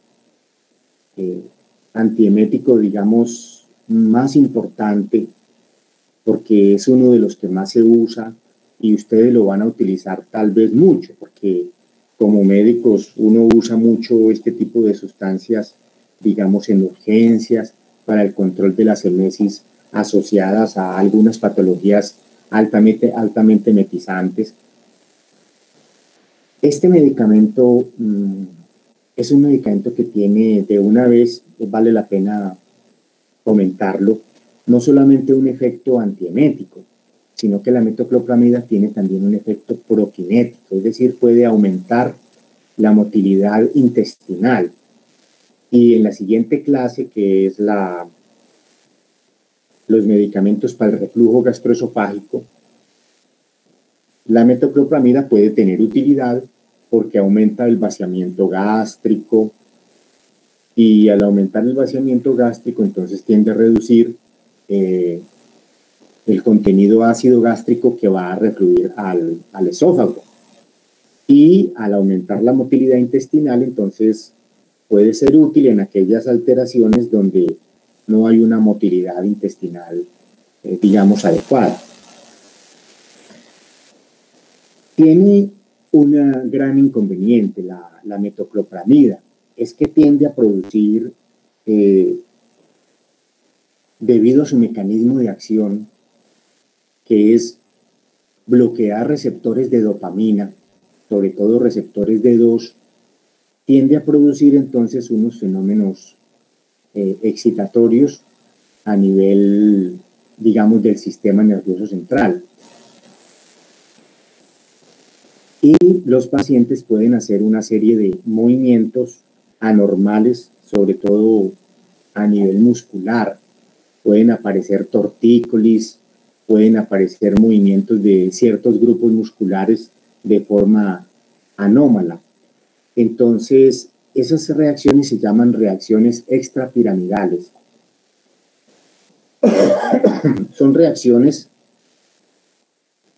Speaker 1: antiemético, digamos, más importante, porque es uno de los que más se usa y ustedes lo van a utilizar tal vez mucho, porque como médicos uno usa mucho este tipo de sustancias, digamos, en urgencias para el control de las emesis asociadas a algunas patologías altamente metizantes. Este medicamento es un medicamento que tiene, de una vez, vale la pena comentarlo, no solamente un efecto antiemético, sino que la metoclopramida tiene también un efecto prokinético, es decir, puede aumentar la motilidad intestinal. Y en la siguiente clase, que es los medicamentos para el reflujo gastroesofágico, la metoclopramida puede tener utilidad porque aumenta el vaciamiento gástrico, y al aumentar el vaciamiento gástrico entonces tiende a reducir el contenido ácido gástrico que va a refluir al esófago, y al aumentar la motilidad intestinal entonces puede ser útil en aquellas alteraciones donde no hay una motilidad intestinal digamos adecuada. Tiene un gran inconveniente la metoclopramida, es que tiende a producir, debido a su mecanismo de acción, que es bloquear receptores de dopamina, sobre todo receptores D2, tiende a producir entonces unos fenómenos excitatorios a nivel, digamos, del sistema nervioso central. Y los pacientes pueden hacer una serie de movimientos anormales, sobre todo a nivel muscular. Pueden aparecer tortícolis, pueden aparecer movimientos de ciertos grupos musculares de forma anómala. Entonces, esas reacciones se llaman reacciones extrapiramidales. Son reacciones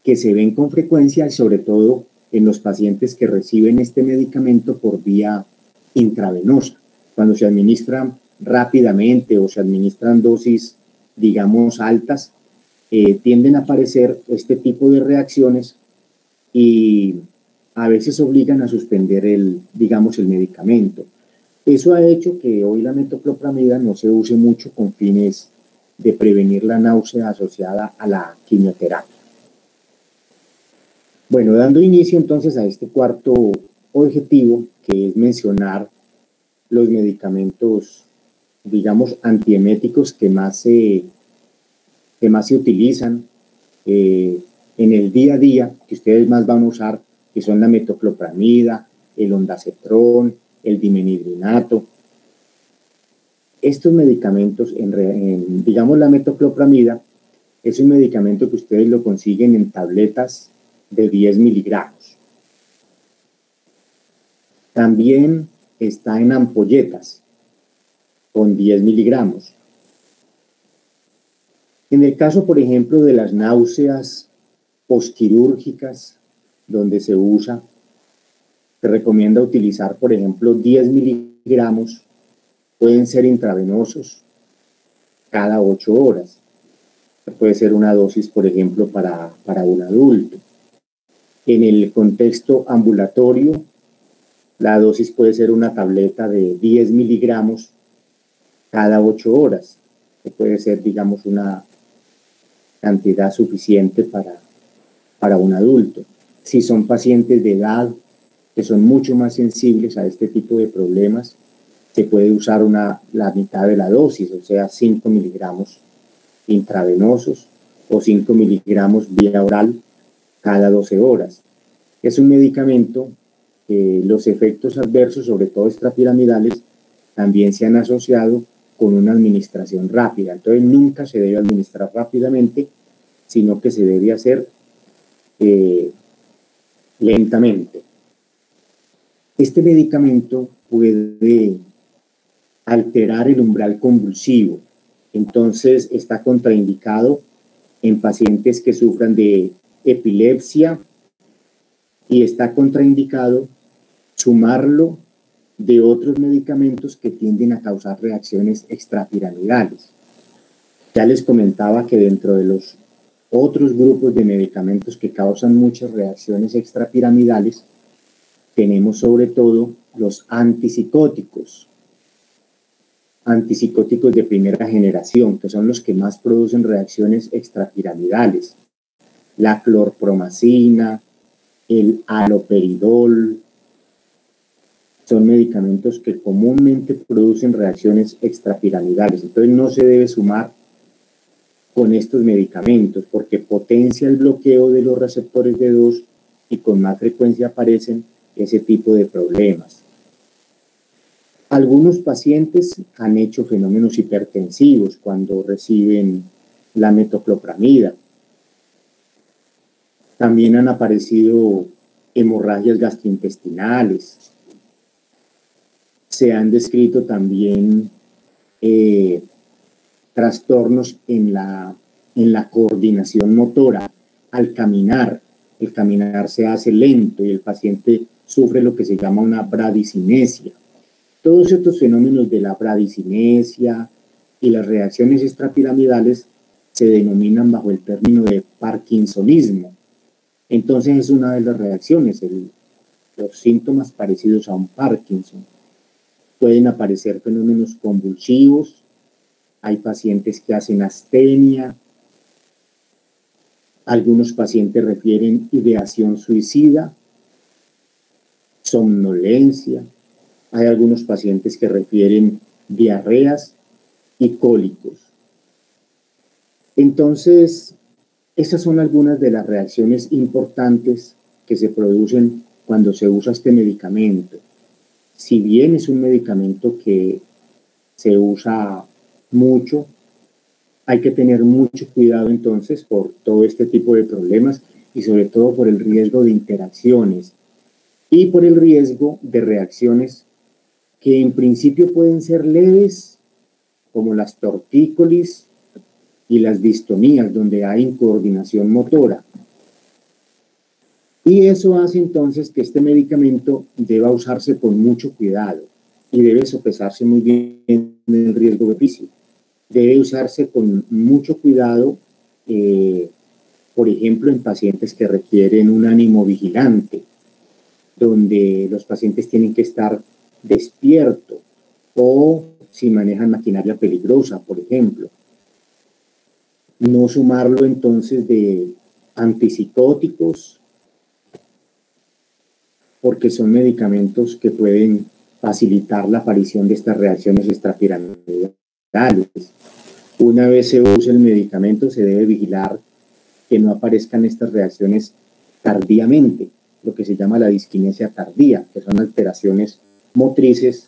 Speaker 1: que se ven con frecuencia y sobre todo en los pacientes que reciben este medicamento por vía intravenosa. Cuando se administran rápidamente o se administran dosis, digamos, altas, tienden a aparecer este tipo de reacciones y a veces obligan a suspender el medicamento. Eso ha hecho que hoy la metoclopramida no se use mucho con fines de prevenir la náusea asociada a la quimioterapia. Bueno, dando inicio entonces a este cuarto objetivo, que es mencionar los medicamentos, digamos, antieméticos que más se utilizan en el día a día, que ustedes más van a usar, que son la metoclopramida, el ondansetron, el dimenhidrinato. Estos medicamentos, digamos, la metoclopramida es un medicamento que ustedes lo consiguen en tabletas de 10 miligramos. También está en ampolletas con 10 miligramos. En el caso, por ejemplo, de las náuseas postquirúrgicas, donde se recomienda utilizar, por ejemplo, 10 miligramos, pueden ser intravenosos cada 8 horas. Puede ser una dosis, por ejemplo, para un adulto. En el contexto ambulatorio, la dosis puede ser una tableta de 10 miligramos cada 8 horas, que puede ser, digamos, una cantidad suficiente para un adulto. Si son pacientes de edad que son mucho más sensibles a este tipo de problemas, se puede usar la mitad de la dosis, o sea, 5 miligramos intravenosos o 5 miligramos vía oral cada 12 horas. Es un medicamento que los efectos adversos, sobre todo extrapiramidales, también se han asociado con una administración rápida. Entonces, nunca se debe administrar rápidamente, sino que se debe hacer lentamente. Este medicamento puede alterar el umbral convulsivo, entonces está contraindicado en pacientes que sufran de epilepsia y está contraindicado sumarlo de otros medicamentos que tienden a causar reacciones extrapiramidales. Ya les comentaba que dentro de los otros grupos de medicamentos que causan muchas reacciones extrapiramidales, tenemos sobre todo los antipsicóticos de primera generación, que son los que más producen reacciones extrapiramidales. La clorpromacina, el haloperidol, son medicamentos que comúnmente producen reacciones extrapiramidales. Entonces no se debe sumar con estos medicamentos porque potencia el bloqueo de los receptores D2 y con más frecuencia aparecen ese tipo de problemas. Algunos pacientes han hecho fenómenos hipertensivos cuando reciben la metoclopramida. También han aparecido hemorragias gastrointestinales. Se han descrito también trastornos en la coordinación motora al caminar. El caminar se hace lento y el paciente sufre lo que se llama una bradicinesia. Todos estos fenómenos de la bradicinesia y las reacciones extrapiramidales se denominan bajo el término de parkinsonismo. Entonces es una de las reacciones, los síntomas parecidos a un Parkinson. Pueden aparecer fenómenos convulsivos, hay pacientes que hacen astenia, Algunos pacientes refieren ideación suicida, somnolencia. Hay algunos pacientes que refieren diarreas y cólicos. Entonces, esas son algunas de las reacciones importantes que se producen cuando se usa este medicamento. Si bien es un medicamento que se usa mucho, hay que tener mucho cuidado entonces por todo este tipo de problemas y sobre todo por el riesgo de interacciones y por el riesgo de reacciones que en principio pueden ser leves, como las tortícolis y las distonías, donde hay incoordinación motora. Y eso hace entonces que este medicamento deba usarse con mucho cuidado y debe sopesarse muy bien el riesgo de beneficio. Debe usarse con mucho cuidado, por ejemplo, en pacientes que requieren un ánimo vigilante, donde los pacientes tienen que estar despiertos, o si manejan maquinaria peligrosa, por ejemplo. No sumarlo entonces de antipsicóticos, porque son medicamentos que pueden facilitar la aparición de estas reacciones extrapiramidales. Una vez se use el medicamento, se debe vigilar que no aparezcan estas reacciones tardíamente, lo que se llama la disquinesia tardía, que son alteraciones motrices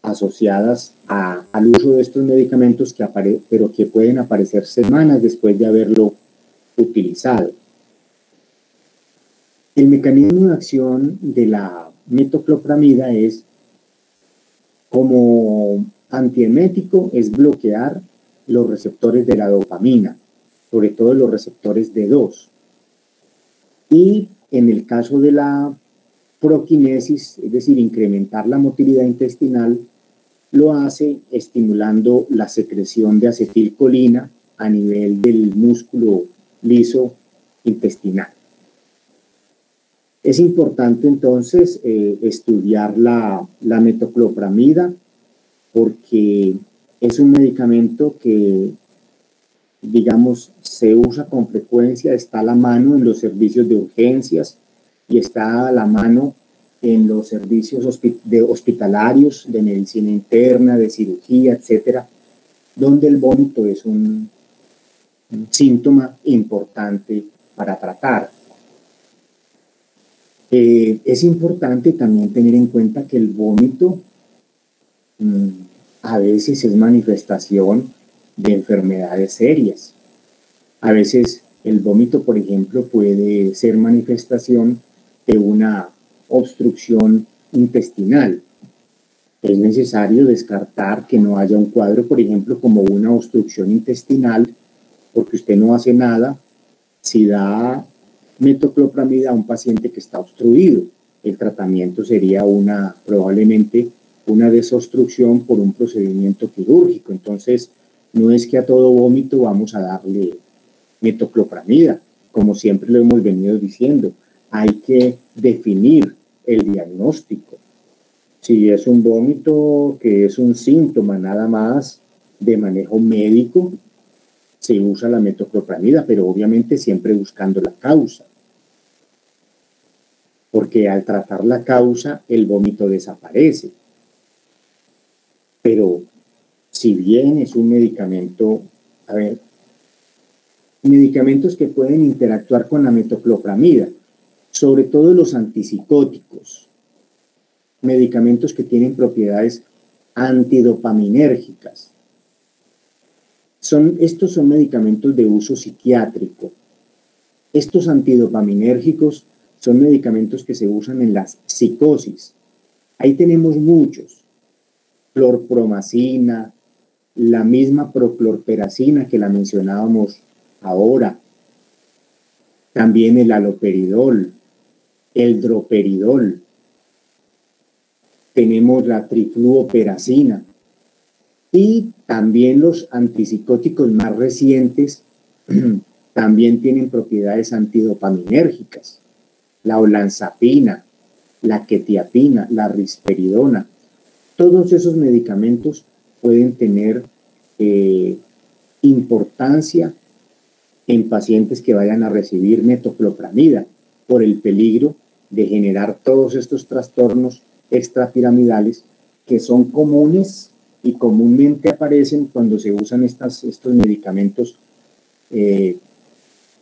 Speaker 1: asociadas al uso de estos medicamentos, pero que pueden aparecer semanas después de haberlo utilizado. El mecanismo de acción de la metoclopramida es, como antiemético, es bloquear los receptores de la dopamina, sobre todo los receptores D2. Y en el caso de la proquinesis, es decir, incrementar la motilidad intestinal, lo hace estimulando la secreción de acetilcolina a nivel del músculo liso intestinal. Es importante entonces estudiar la metoclopramida, porque es un medicamento que, digamos, se usa con frecuencia, está a la mano en los servicios de urgencias y está a la mano en los servicios hospitalarios de medicina interna, de cirugía, etcétera, donde el vómito es un síntoma importante para tratar. Es importante también tener en cuenta que el vómito a veces es manifestación de enfermedades serias. A veces el vómito, por ejemplo, puede ser manifestación de una obstrucción intestinal. Es necesario descartar que no haya un cuadro, por ejemplo, como una obstrucción intestinal, porque usted no hace nada si da metoclopramida a un paciente que está obstruido. El tratamiento sería probablemente una desobstrucción por un procedimiento quirúrgico. Entonces, no es que a todo vómito vamos a darle metoclopramida, como siempre lo hemos venido diciendo. Hay que definir el diagnóstico. Si es un vómito que es un síntoma nada más de manejo médico, se usa la metoclopramida, pero obviamente siempre buscando la causa. Porque al tratar la causa, el vómito desaparece. Pero si bien es un medicamento, medicamentos que pueden interactuar con la metoclopramida, sobre todo los antipsicóticos, medicamentos que tienen propiedades antidopaminérgicas. Estos son medicamentos de uso psiquiátrico. Estos antidopaminérgicos son medicamentos que se usan en las psicosis. Ahí tenemos muchos. Clorpromacina, la misma proclorperacina que la mencionábamos ahora. También el haloperidol, el droperidol. Tenemos la trifluoperacina. Y también los antipsicóticos más recientes también tienen propiedades antidopaminérgicas. La olanzapina, la quetiapina, la risperidona. Todos esos medicamentos pueden tener importancia en pacientes que vayan a recibir metoclopramida por el peligro de generar todos estos trastornos extrapiramidales que son comunes y comúnmente aparecen cuando se usan estos medicamentos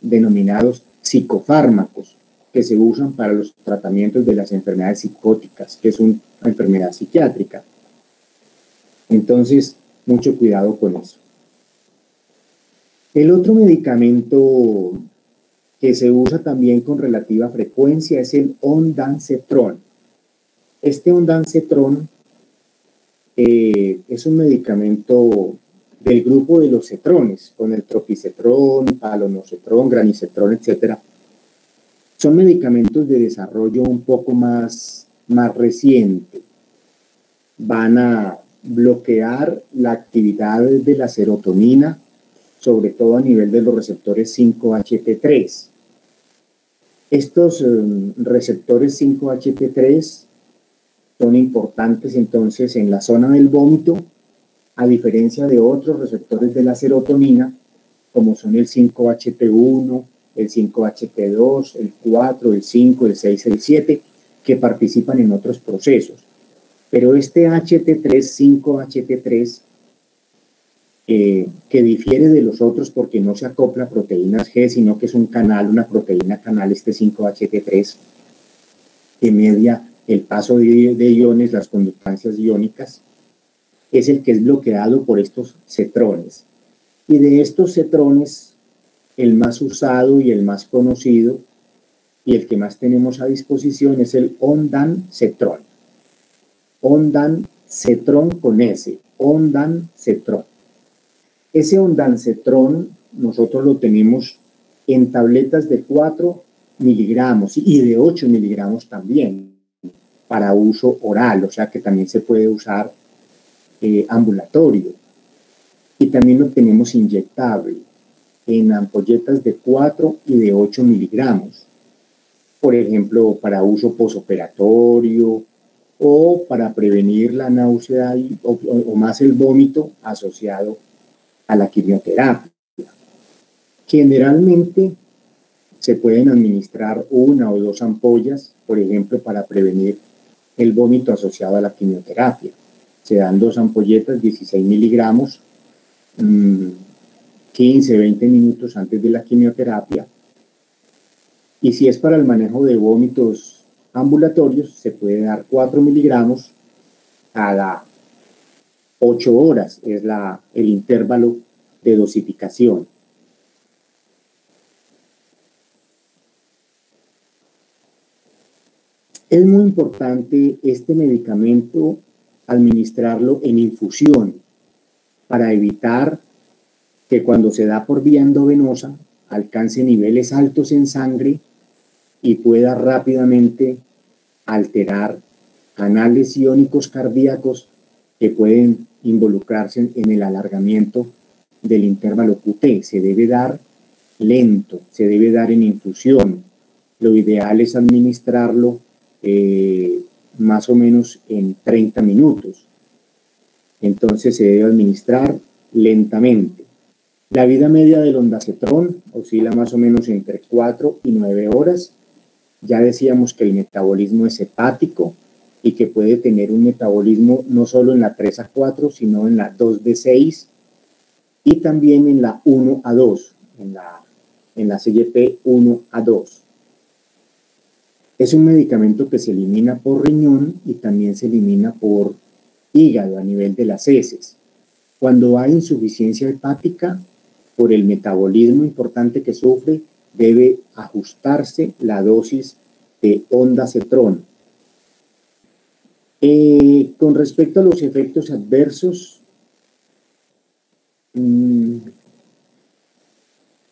Speaker 1: denominados psicofármacos, que se usan para los tratamientos de las enfermedades psicóticas, que es una enfermedad psiquiátrica. Entonces, mucho cuidado con eso. El otro medicamento que se usa también con relativa frecuencia es el ondansetron. Este ondansetron es un medicamento del grupo de los cetrones, con el tropicetrón, palonocetrón, granicetrón, etc. Son medicamentos de desarrollo un poco más reciente. Van a bloquear la actividad de la serotonina, sobre todo a nivel de los receptores 5-HT3. Estos receptores 5-HT3 son importantes entonces en la zona del vómito, a diferencia de otros receptores de la serotonina, como son el 5-HT1, el 5-HT2, el 4, el 5, el 6, el 7, que participan en otros procesos. Pero este HT3, 5-HT3, que difiere de los otros porque no se acopla a proteínas G, sino que es un canal, una proteína canal, este 5-HT3, que media el paso de iones, las conductancias iónicas, es el que es bloqueado por estos cetrones. Y de estos cetrones, el más usado y el más conocido y el que más tenemos a disposición es el ondansetron. Ondansetron con S, ondansetron. Ese ondansetron nosotros lo tenemos en tabletas de 4 miligramos y de 8 miligramos también para uso oral, o sea que también se puede usar ambulatorio. Y también lo tenemos inyectable en ampolletas de 4 y de 8 miligramos. Por ejemplo, para uso posoperatorio o para prevenir la náusea o más el vómito asociado a la quimioterapia. Generalmente se pueden administrar 1 o 2 ampollas, por ejemplo, para prevenir el vómito asociado a la quimioterapia. Se dan 2 ampolletas, 16 miligramos, 15, 20 minutos antes de la quimioterapia. Y si es para el manejo de vómitos ambulatorios, se puede dar 4 miligramos cada 8 horas, es el intervalo de dosificación. Es muy importante este medicamento administrarlo en infusión para evitar que cuando se da por vía endovenosa alcance niveles altos en sangre y pueda rápidamente alterar canales iónicos cardíacos que pueden involucrarse en el alargamiento del intervalo QT. Se debe dar lento, se debe dar en infusión. Lo ideal es administrarlo más o menos en 30 minutos. Entonces se debe administrar lentamente. La vida media del ondansetron oscila más o menos entre 4 y 9 horas. Ya decíamos que el metabolismo es hepático y que puede tener un metabolismo no solo en la 3A4, sino en la 2B6 y también en la 1A2, en la CYP 1A2. Es un medicamento que se elimina por riñón y también se elimina por hígado a nivel de las heces. Cuando hay insuficiencia hepática, por el metabolismo importante que sufre, debe ajustarse la dosis de ondansetron. Con respecto a los efectos adversos,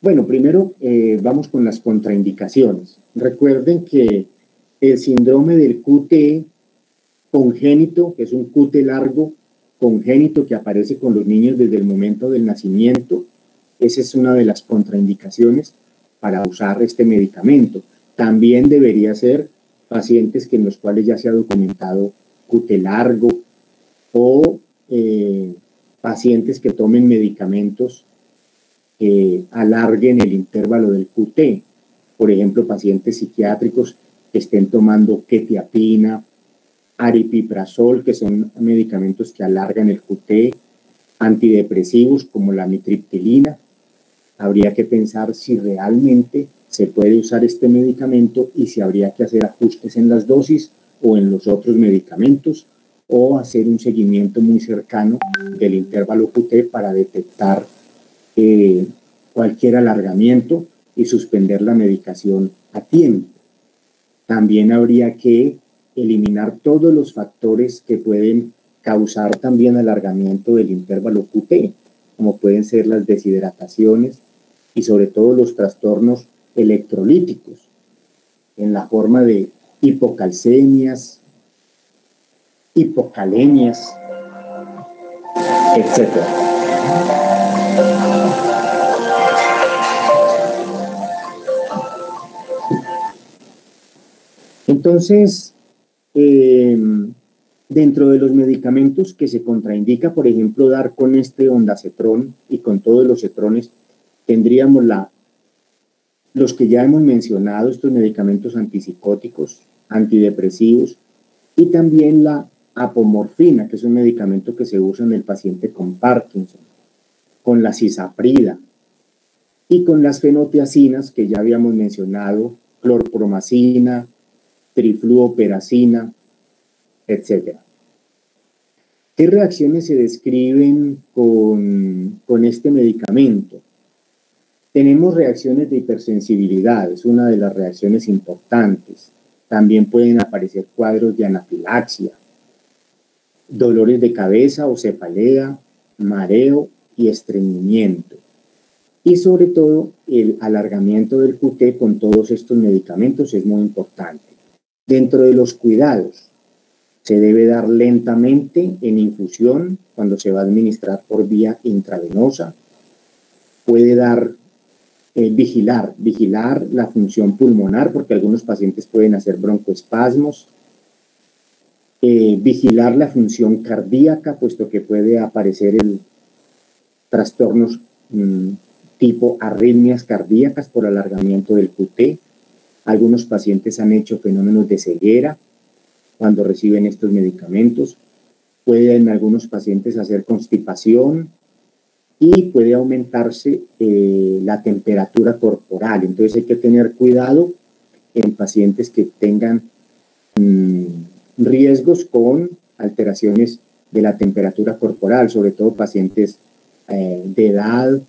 Speaker 1: bueno, primero vamos con las contraindicaciones. Recuerden que el síndrome del QT congénito, que es un QT largo congénito que aparece con los niños desde el momento del nacimiento, esa es una de las contraindicaciones para usar este medicamento. También debería ser pacientes en los cuales ya se ha documentado QT largo o pacientes que tomen medicamentos alarguen el intervalo del QT. Por ejemplo, pacientes psiquiátricos que estén tomando quetiapina, aripiprazol, que son medicamentos que alargan el QT, antidepresivos como la amitriptilina. Habría que pensar si realmente se puede usar este medicamento y si habría que hacer ajustes en las dosis o en los otros medicamentos, o hacer un seguimiento muy cercano del intervalo QT para detectar cualquier alargamiento y suspender la medicación a tiempo. También habría que eliminar todos los factores que pueden causar también alargamiento del intervalo QT, como pueden ser las deshidrataciones y sobre todo los trastornos electrolíticos, en la forma de hipocalcemias, hipocalemias, etc. Entonces, dentro de los medicamentos que se contraindica, por ejemplo, dar con este ondansetron y con todos los cetrones, tendríamos los que ya hemos mencionado, estos medicamentos antipsicóticos, antidepresivos, y también la apomorfina, que es un medicamento que se usa en el paciente con Parkinson, con la cisaprida y con las fenotiacinas que ya habíamos mencionado, clorpromacina, trifluoperacina, etc. ¿Qué reacciones se describen con este medicamento? Tenemos reacciones de hipersensibilidad, es una de las reacciones importantes. También pueden aparecer cuadros de anafilaxia, dolores de cabeza o cefalea, mareo y estreñimiento. Y sobre todo, el alargamiento del QT con todos estos medicamentos es muy importante. Dentro de los cuidados, se debe dar lentamente en infusión cuando se va a administrar por vía intravenosa. Puede dar, vigilar la función pulmonar, porque algunos pacientes pueden hacer broncoespasmos. Vigilar la función cardíaca, puesto que puede aparecer trastornos tipo arritmias cardíacas por alargamiento del QT. Algunos pacientes han hecho fenómenos de ceguera cuando reciben estos medicamentos. Puede en algunos pacientes hacer constipación y puede aumentarse la temperatura corporal. Entonces hay que tener cuidado en pacientes que tengan riesgos con alteraciones de la temperatura corporal, sobre todo pacientes de edad,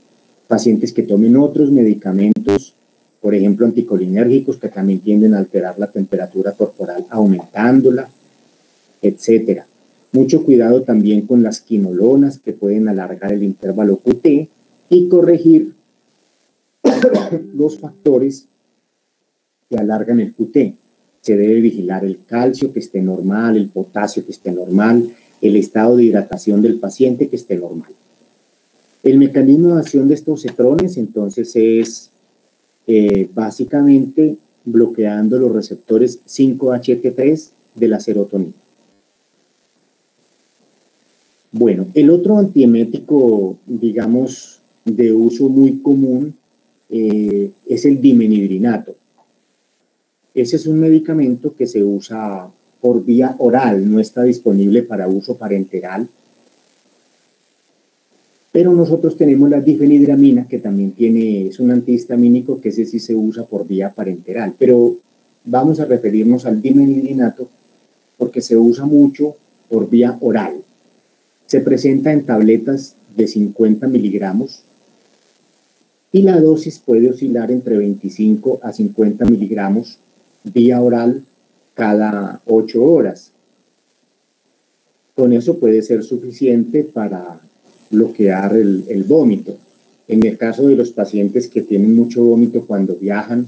Speaker 1: pacientes que tomen otros medicamentos, por ejemplo anticolinérgicos, que también tienden a alterar la temperatura corporal aumentándola, etc. Mucho cuidado también con las quinolonas, que pueden alargar el intervalo QT, y corregir los factores que alargan el QT. Se debe vigilar el calcio que esté normal, el potasio que esté normal, el estado de hidratación del paciente que esté normal. El mecanismo de acción de estos cetrones entonces es básicamente bloqueando los receptores 5-HT3 de la serotonina. Bueno, el otro antiemético, digamos, de uso muy común es el dimenhidrinato. Ese es un medicamento que se usa por vía oral, no está disponible para uso parenteral. Pero nosotros tenemos la difenhidramina, que también es un antihistamínico, que ese sí se usa por vía parenteral. Pero vamos a referirnos al dimenhidrinato porque se usa mucho por vía oral. Se presenta en tabletas de 50 miligramos y la dosis puede oscilar entre 25 a 50 miligramos vía oral cada 8 horas. Con eso puede ser suficiente para bloquear el vómito. En el caso de los pacientes que tienen mucho vómito cuando viajan,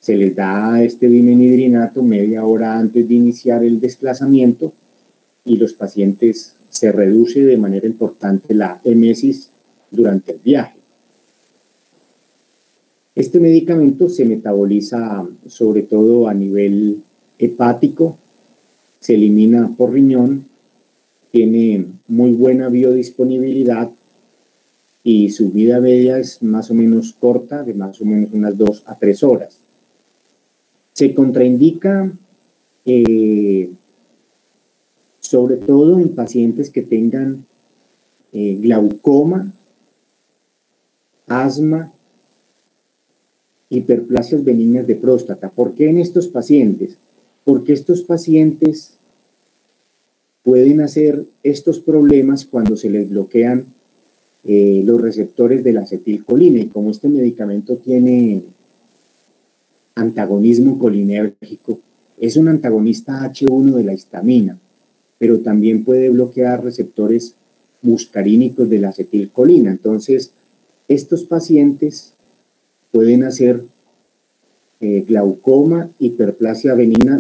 Speaker 1: se les da este dimenhidrinato media hora antes de iniciar el desplazamiento y los pacientes se reduce de manera importante la emesis durante el viaje. Este medicamento se metaboliza sobre todo a nivel hepático, se elimina por riñón, tiene muy buena biodisponibilidad y su vida media es más o menos corta, de más o menos unas 2 a 3 horas. Se contraindica sobre todo en pacientes que tengan glaucoma, asma, hiperplasias benignas de próstata. ¿Por qué en estos pacientes? Porque estos pacientes pueden hacer estos problemas cuando se les bloquean los receptores de la acetilcolina, y como este medicamento tiene antagonismo colinérgico, es un antagonista H1 de la histamina, pero también puede bloquear receptores muscarínicos de la acetilcolina. Entonces, estos pacientes pueden hacer glaucoma, hiperplasia benigna,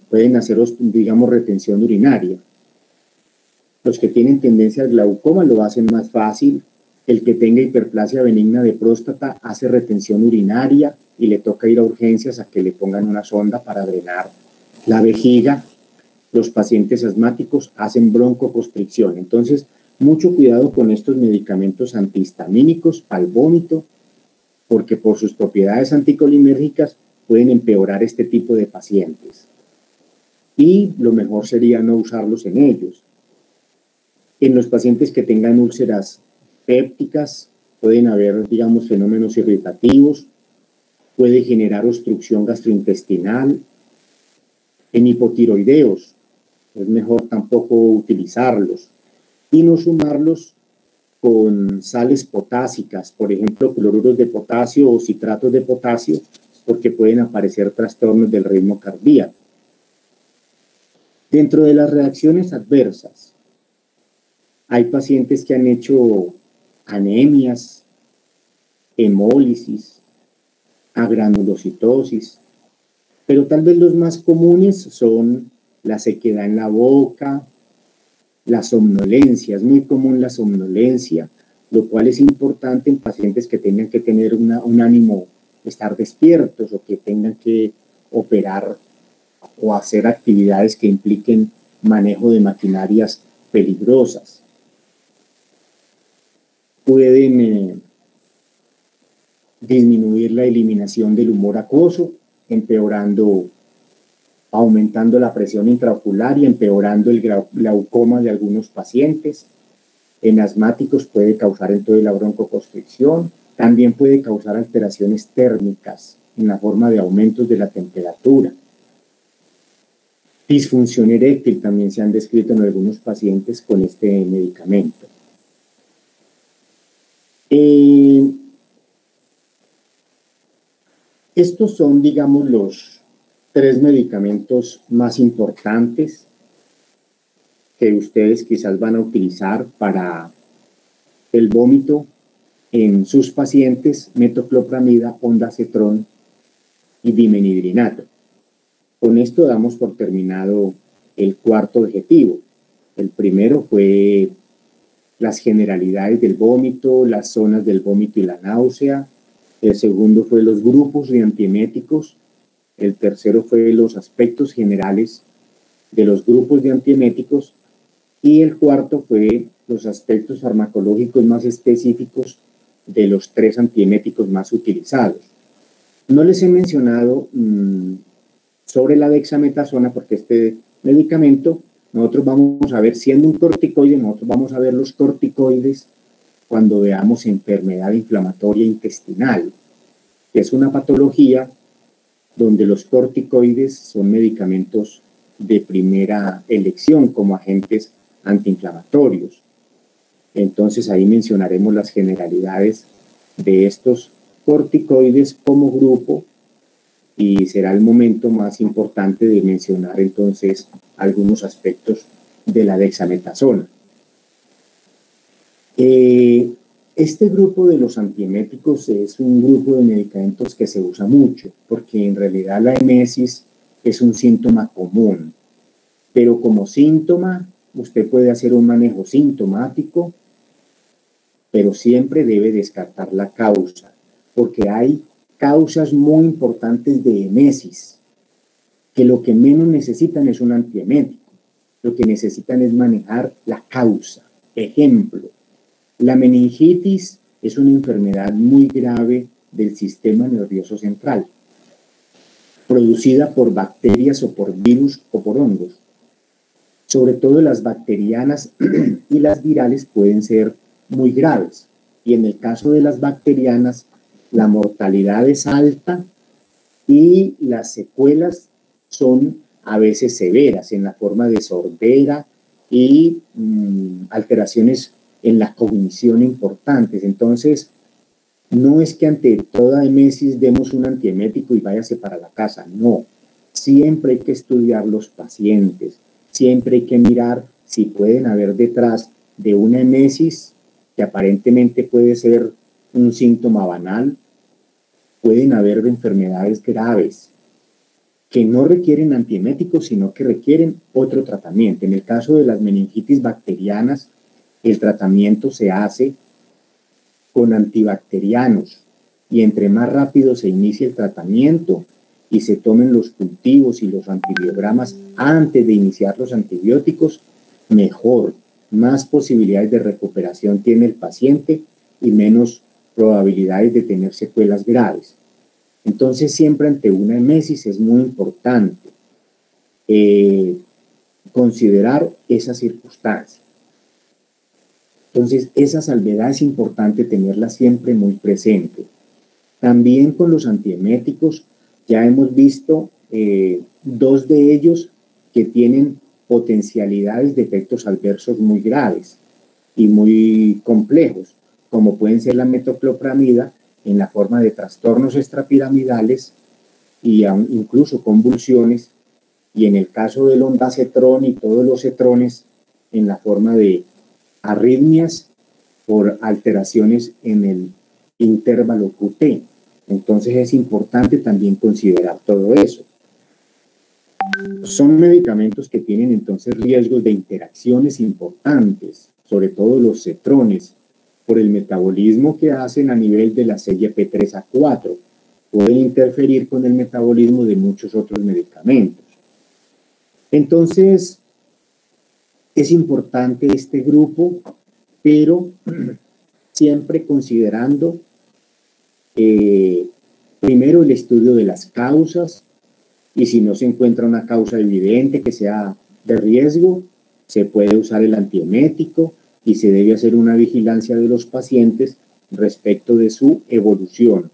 Speaker 1: pueden hacer, digamos, retención urinaria. Los que tienen tendencia al glaucoma lo hacen más fácil. El que tenga hiperplasia benigna de próstata hace retención urinaria y le toca ir a urgencias a que le pongan una sonda para drenar la vejiga. Los pacientes asmáticos hacen broncoconstricción. Entonces, mucho cuidado con estos medicamentos antihistamínicos al vómito, porque por sus propiedades anticolinérgicas pueden empeorar este tipo de pacientes. Y lo mejor sería no usarlos en ellos. En los pacientes que tengan úlceras pépticas pueden haber, digamos, fenómenos irritativos, puede generar obstrucción gastrointestinal. En hipotiroideos es mejor tampoco utilizarlos y no sumarlos con sales potásicas, por ejemplo, cloruros de potasio o citratos de potasio, porque pueden aparecer trastornos del ritmo cardíaco. Dentro de las reacciones adversas, hay pacientes que han hecho anemias, hemólisis, agranulocitosis, pero tal vez los más comunes son la sequedad en la boca, la somnolencia. Es muy común la somnolencia, lo cual es importante en pacientes que tengan que tener un ánimo, estar despiertos, o que tengan que operar o hacer actividades que impliquen manejo de maquinarias peligrosas. Pueden disminuir la eliminación del humor acuoso, aumentando la presión intraocular y empeorando el glaucoma de algunos pacientes. En asmáticos puede causar entonces la broncoconstricción. También puede causar alteraciones térmicas en la forma de aumentos de la temperatura. Disfunción eréctil también se han descrito en algunos pacientes con este medicamento. Estos son, digamos, los 3 medicamentos más importantes que ustedes quizás van a utilizar para el vómito en sus pacientes: metoclopramida, ondansetron y dimenhidrinato. Con esto damos por terminado el 4º objetivo. El primero fue las generalidades del vómito, las zonas del vómito y la náusea. El segundo fue los grupos de antieméticos. El tercero fue los aspectos generales de los grupos de antieméticos. Y el cuarto fue los aspectos farmacológicos más específicos de los 3 antieméticos más utilizados. No les he mencionado sobre la dexametasona, porque este medicamento nosotros vamos a ver, siendo un corticoide, nosotros vamos a ver los corticoides cuando veamos enfermedad inflamatoria intestinal, que es una patología donde los corticoides son medicamentos de primera elección como agentes antiinflamatorios. Entonces ahí mencionaremos las generalidades de estos corticoides como grupo, y será el momento más importante de mencionar entonces algunos aspectos de la dexametasona. Este grupo de los antieméticos es un grupo de medicamentos que se usa mucho, porque en realidad la emesis es un síntoma común, pero como síntoma usted puede hacer un manejo sintomático, pero siempre debe descartar la causa, porque hay causas muy importantes de emesis, que lo que menos necesitan es un antiemético, lo que necesitan es manejar la causa. Ejemplo, la meningitis es una enfermedad muy grave del sistema nervioso central, producida por bacterias o por virus o por hongos. Sobre todo las bacterianas y las virales pueden ser muy graves. Y en el caso de las bacterianas, la mortalidad es alta y las secuelas son a veces severas en la forma de sordera y alteraciones en la cognición importantes. Entonces, no es que ante toda emesis demos un antiemético y váyase para la casa, no. Siempre hay que estudiar los pacientes, siempre hay que mirar si pueden haber detrás de una emesis, que aparentemente puede ser un síntoma banal, pueden haber enfermedades graves que no requieren antieméticos, sino que requieren otro tratamiento. En el caso de las meningitis bacterianas, el tratamiento se hace con antibacterianos y entre más rápido se inicie el tratamiento y se tomen los cultivos y los antibiogramas antes de iniciar los antibióticos, mejor. Más posibilidades de recuperación tiene el paciente y menos probabilidades de tener secuelas graves. Entonces, siempre ante una emesis es muy importante considerar esa circunstancia. Entonces, esa salvedad es importante tenerla siempre muy presente. También con los antieméticos, ya hemos visto dos de ellos que tienen potencialidades de efectos adversos muy graves y muy complejos, como pueden ser la metoclopramida en la forma de trastornos extrapiramidales y incluso convulsiones, y en el caso del ondansetron y todos los cetrones en la forma de arritmias por alteraciones en el intervalo QT. Entonces es importante también considerar todo eso. Son medicamentos que tienen entonces riesgos de interacciones importantes, sobre todo los cetrones, por el metabolismo que hacen a nivel de la CYP3A4. Pueden interferir con el metabolismo de muchos otros medicamentos. Entonces, es importante este grupo, pero siempre considerando primero el estudio de las causas, y si no se encuentra una causa evidente que sea de riesgo, se puede usar el antiemético y se debe hacer una vigilancia de los pacientes respecto de su evolución.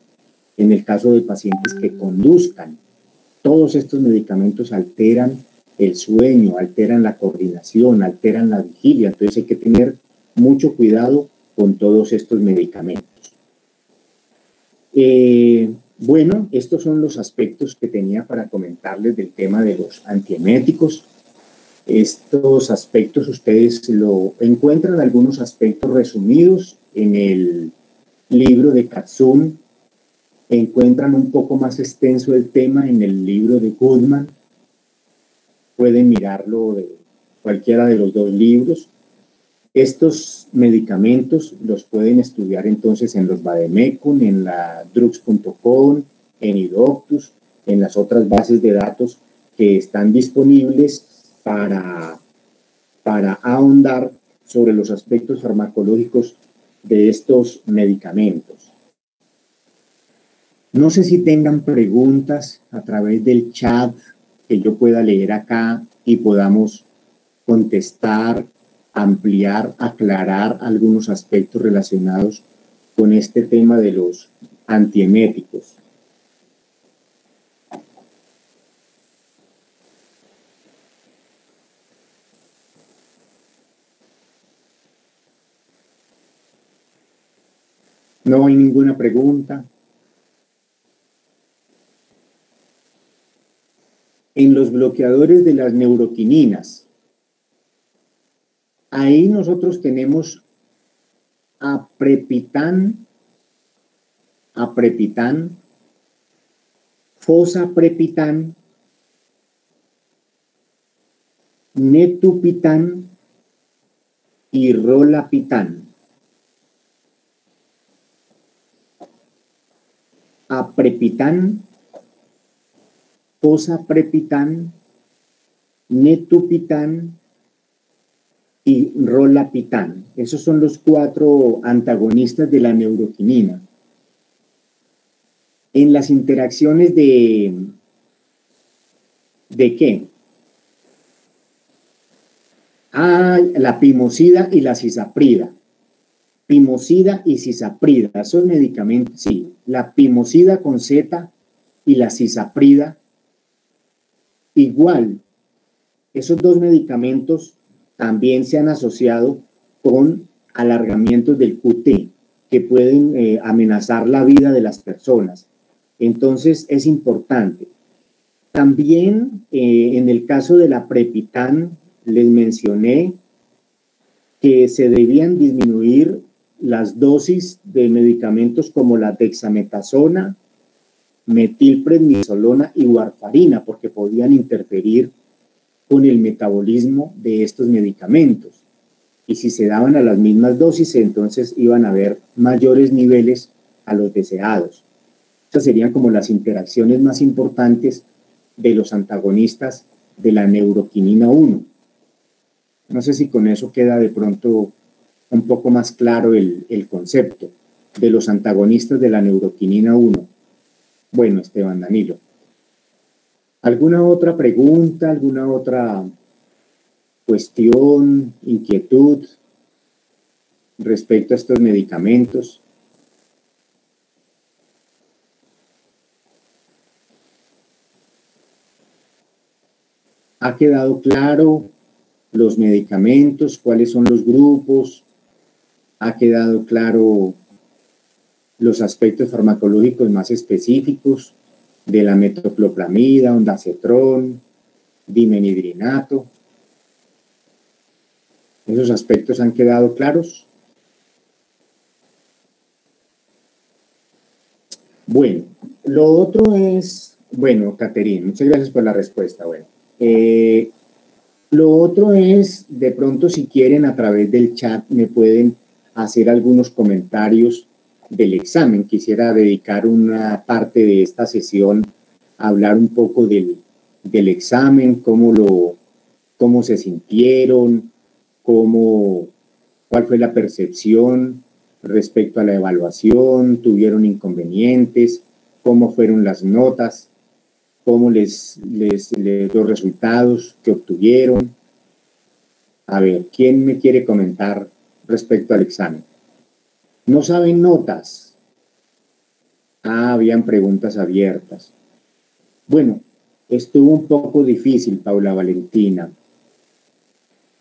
Speaker 1: En el caso de pacientes que conduzcan, todos estos medicamentos alteran el sueño, alteran la coordinación, alteran la vigilia, entonces hay que tener mucho cuidado con todos estos medicamentos. Bueno, estos son los aspectos que tenía para comentarles del tema de los antieméticos. Estos aspectos ustedes lo encuentran, algunos aspectos resumidos en el libro de Katzun. Encuentran un poco más extenso el tema en el libro de Goodman. Pueden mirarlo de cualquiera de los dos libros. Estos medicamentos los pueden estudiar entonces en los Vademecum, en la drugs.com, en iDoctus, en las otras bases de datos que están disponibles para ahondar sobre los aspectos farmacológicos de estos medicamentos. No sé si tengan preguntas a través del chat que yo pueda leer acá y podamos contestar, ampliar, aclarar algunos aspectos relacionados con este tema de los antieméticos. No hay ninguna pregunta. En los bloqueadores de las neuroquininas, ahí nosotros tenemos aprepitan, fosaprepitan, netupitan y rolapitan. Aprepitan, fosaprepitan, netupitan y rolapitan. esos son los 4 antagonistas de la neuroquinina. En las interacciones ¿de qué? La pimosida y la cisaprida. Pimosida y cisaprida, esos medicamentos, sí, la pimosida con Z y la cisaprida, igual, esos 2 medicamentos también se han asociado con alargamientos del QT que pueden amenazar la vida de las personas. Entonces, es importante. También, en el caso de la Prepitan, les mencioné que se debían disminuir las dosis de medicamentos como la dexametasona, metilprednisolona y warfarina, porque podían interferir con el metabolismo de estos medicamentos. Y si se daban a las mismas dosis, entonces iban a haber mayores niveles a los deseados. Estas serían como las interacciones más importantes de los antagonistas de la neuroquinina 1. No sé si con eso queda de pronto un poco más claro el concepto de los antagonistas de la neuroquinina 1. Bueno, Esteban Danilo. ¿Alguna otra pregunta, alguna otra cuestión, inquietud respecto a estos medicamentos? ¿Ha quedado claro los medicamentos, cuáles son los grupos? ¿Ha quedado claro los aspectos farmacológicos más específicos de la metoclopramida, ondansetrón, dimenhidrinato? ¿Esos aspectos han quedado claros? Bueno, lo otro es, bueno, Caterina, muchas gracias por la respuesta. Bueno, lo otro es, de pronto, si quieren, a través del chat me pueden hacer algunos comentarios del examen. Quisiera dedicar una parte de esta sesión a hablar un poco del examen, cómo se sintieron, cuál fue la percepción respecto a la evaluación, tuvieron inconvenientes, cómo fueron las notas, cómo los resultados que obtuvieron. A ver, ¿quién me quiere comentar respecto al examen? ¿No saben notas? Habían preguntas abiertas. Bueno, estuvo un poco difícil, Paula Valentina.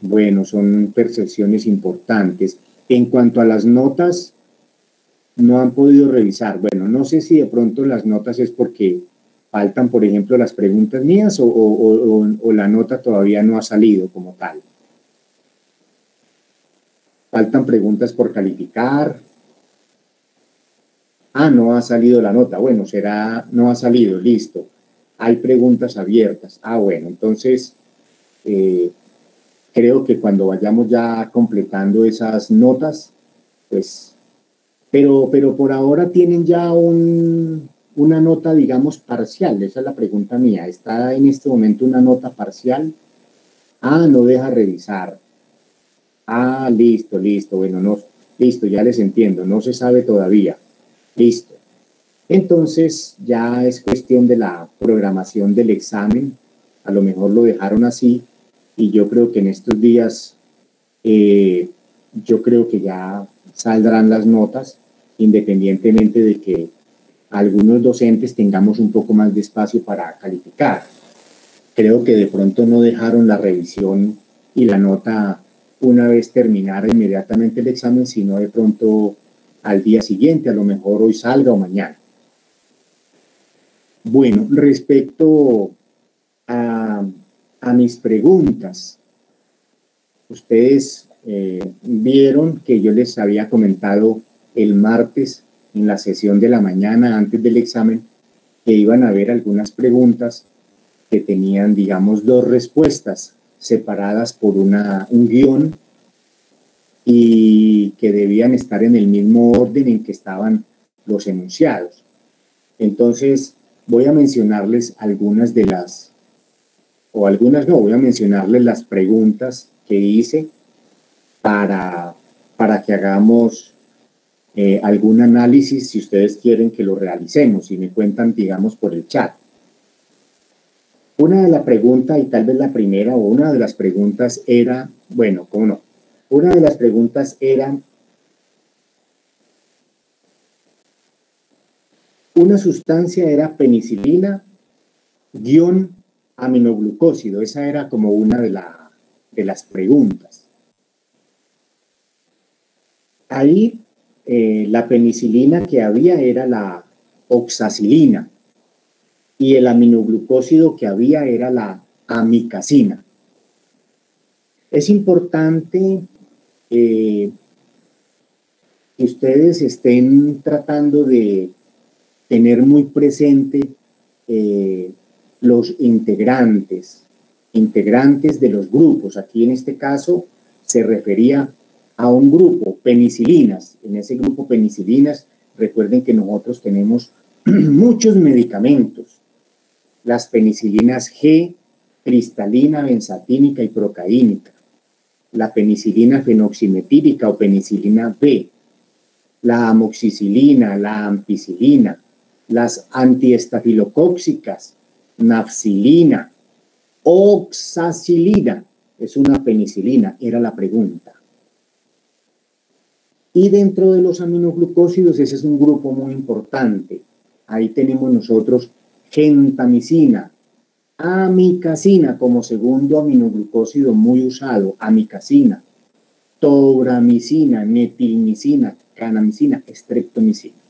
Speaker 1: Bueno, son percepciones importantes. En cuanto a las notas, no han podido revisar. Bueno, no sé si de pronto las notas es porque faltan, por ejemplo, las preguntas mías o la nota todavía no ha salido como tal. Faltan preguntas por calificar. No ha salido la nota. Bueno, no ha salido, listo. Hay preguntas abiertas. Bueno, entonces creo que cuando vayamos ya completando esas notas, pues, pero por ahora tienen ya una nota, digamos, parcial. Esa es la pregunta mía. ¿Está en este momento una nota parcial? No deja revisar. Listo. Bueno, no, listo, ya les entiendo. No se sabe todavía. Listo. Entonces, ya es cuestión de la programación del examen. A lo mejor lo dejaron así. Y yo creo que en estos días, yo creo que ya saldrán las notas, independientemente de que algunos docentes tengamos un poco más de espacio para calificar. Creo que de pronto no dejaron la revisión y la nota una vez terminara inmediatamente el examen, sino de pronto al día siguiente, a lo mejor hoy salga o mañana. Bueno, respecto a mis preguntas, ustedes vieron que yo les había comentado el martes en la sesión de la mañana antes del examen que iban a haber algunas preguntas que tenían, digamos, 2 respuestas separadas por un guión y que debían estar en el mismo orden en que estaban los enunciados. Entonces, voy a mencionarles algunas de las, o algunas no, voy a mencionarles las preguntas que hice para para que hagamos algún análisis, si ustedes quieren que lo realicemos y me cuentan, digamos, por el chat. Una de las preguntas, y tal vez la primera o una de las preguntas era, bueno, ¿cómo no? Una de las preguntas era, una sustancia era penicilina guión aminoglucósido. Esa era como una de las preguntas. Ahí la penicilina que había era la oxacilina y el aminoglucósido que había era la amicacina. Es importante que ustedes estén tratando de tener muy presente los integrantes de los grupos. Aquí en este caso se refería a un grupo, penicilinas. En ese grupo penicilinas, recuerden que nosotros tenemos muchos medicamentos. Las penicilinas G, cristalina, benzatínica y procaínica. La penicilina fenoximetílica o penicilina B. La amoxicilina, la ampicilina, las antiestafilocóxicas, nafcilina, oxacilina. Es una penicilina, era la pregunta. Y dentro de los aminoglucósidos, ese es un grupo muy importante. Ahí tenemos nosotros gentamicina, amicacina como segundo aminoglucósido muy usado, amicacina, tobramicina, metilmicina, canamicina, streptomicina.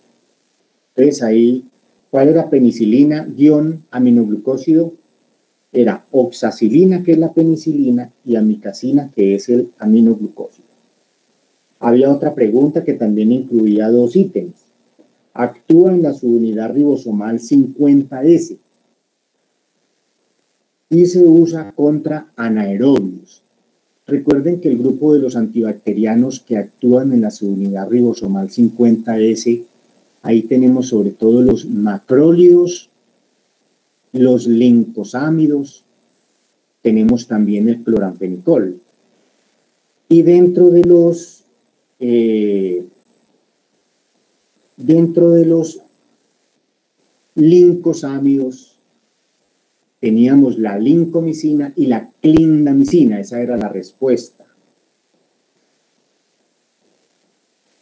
Speaker 1: Entonces ahí, ¿cuál era penicilina guión aminoglucósido? Era oxacilina, que es la penicilina, y amicacina, que es el aminoglucósido. Había otra pregunta que también incluía dos ítems. Actúa en la subunidad ribosomal 50S y se usa contra anaerobios. Recuerden que el grupo de los antibacterianos que actúan en la subunidad ribosomal 50S, ahí tenemos sobre todo los macrólidos, los lincosámidos, tenemos también el cloramfenicol. Y dentro de los lincosámidos teníamos la lincomicina y la clindamicina. Esa era la respuesta.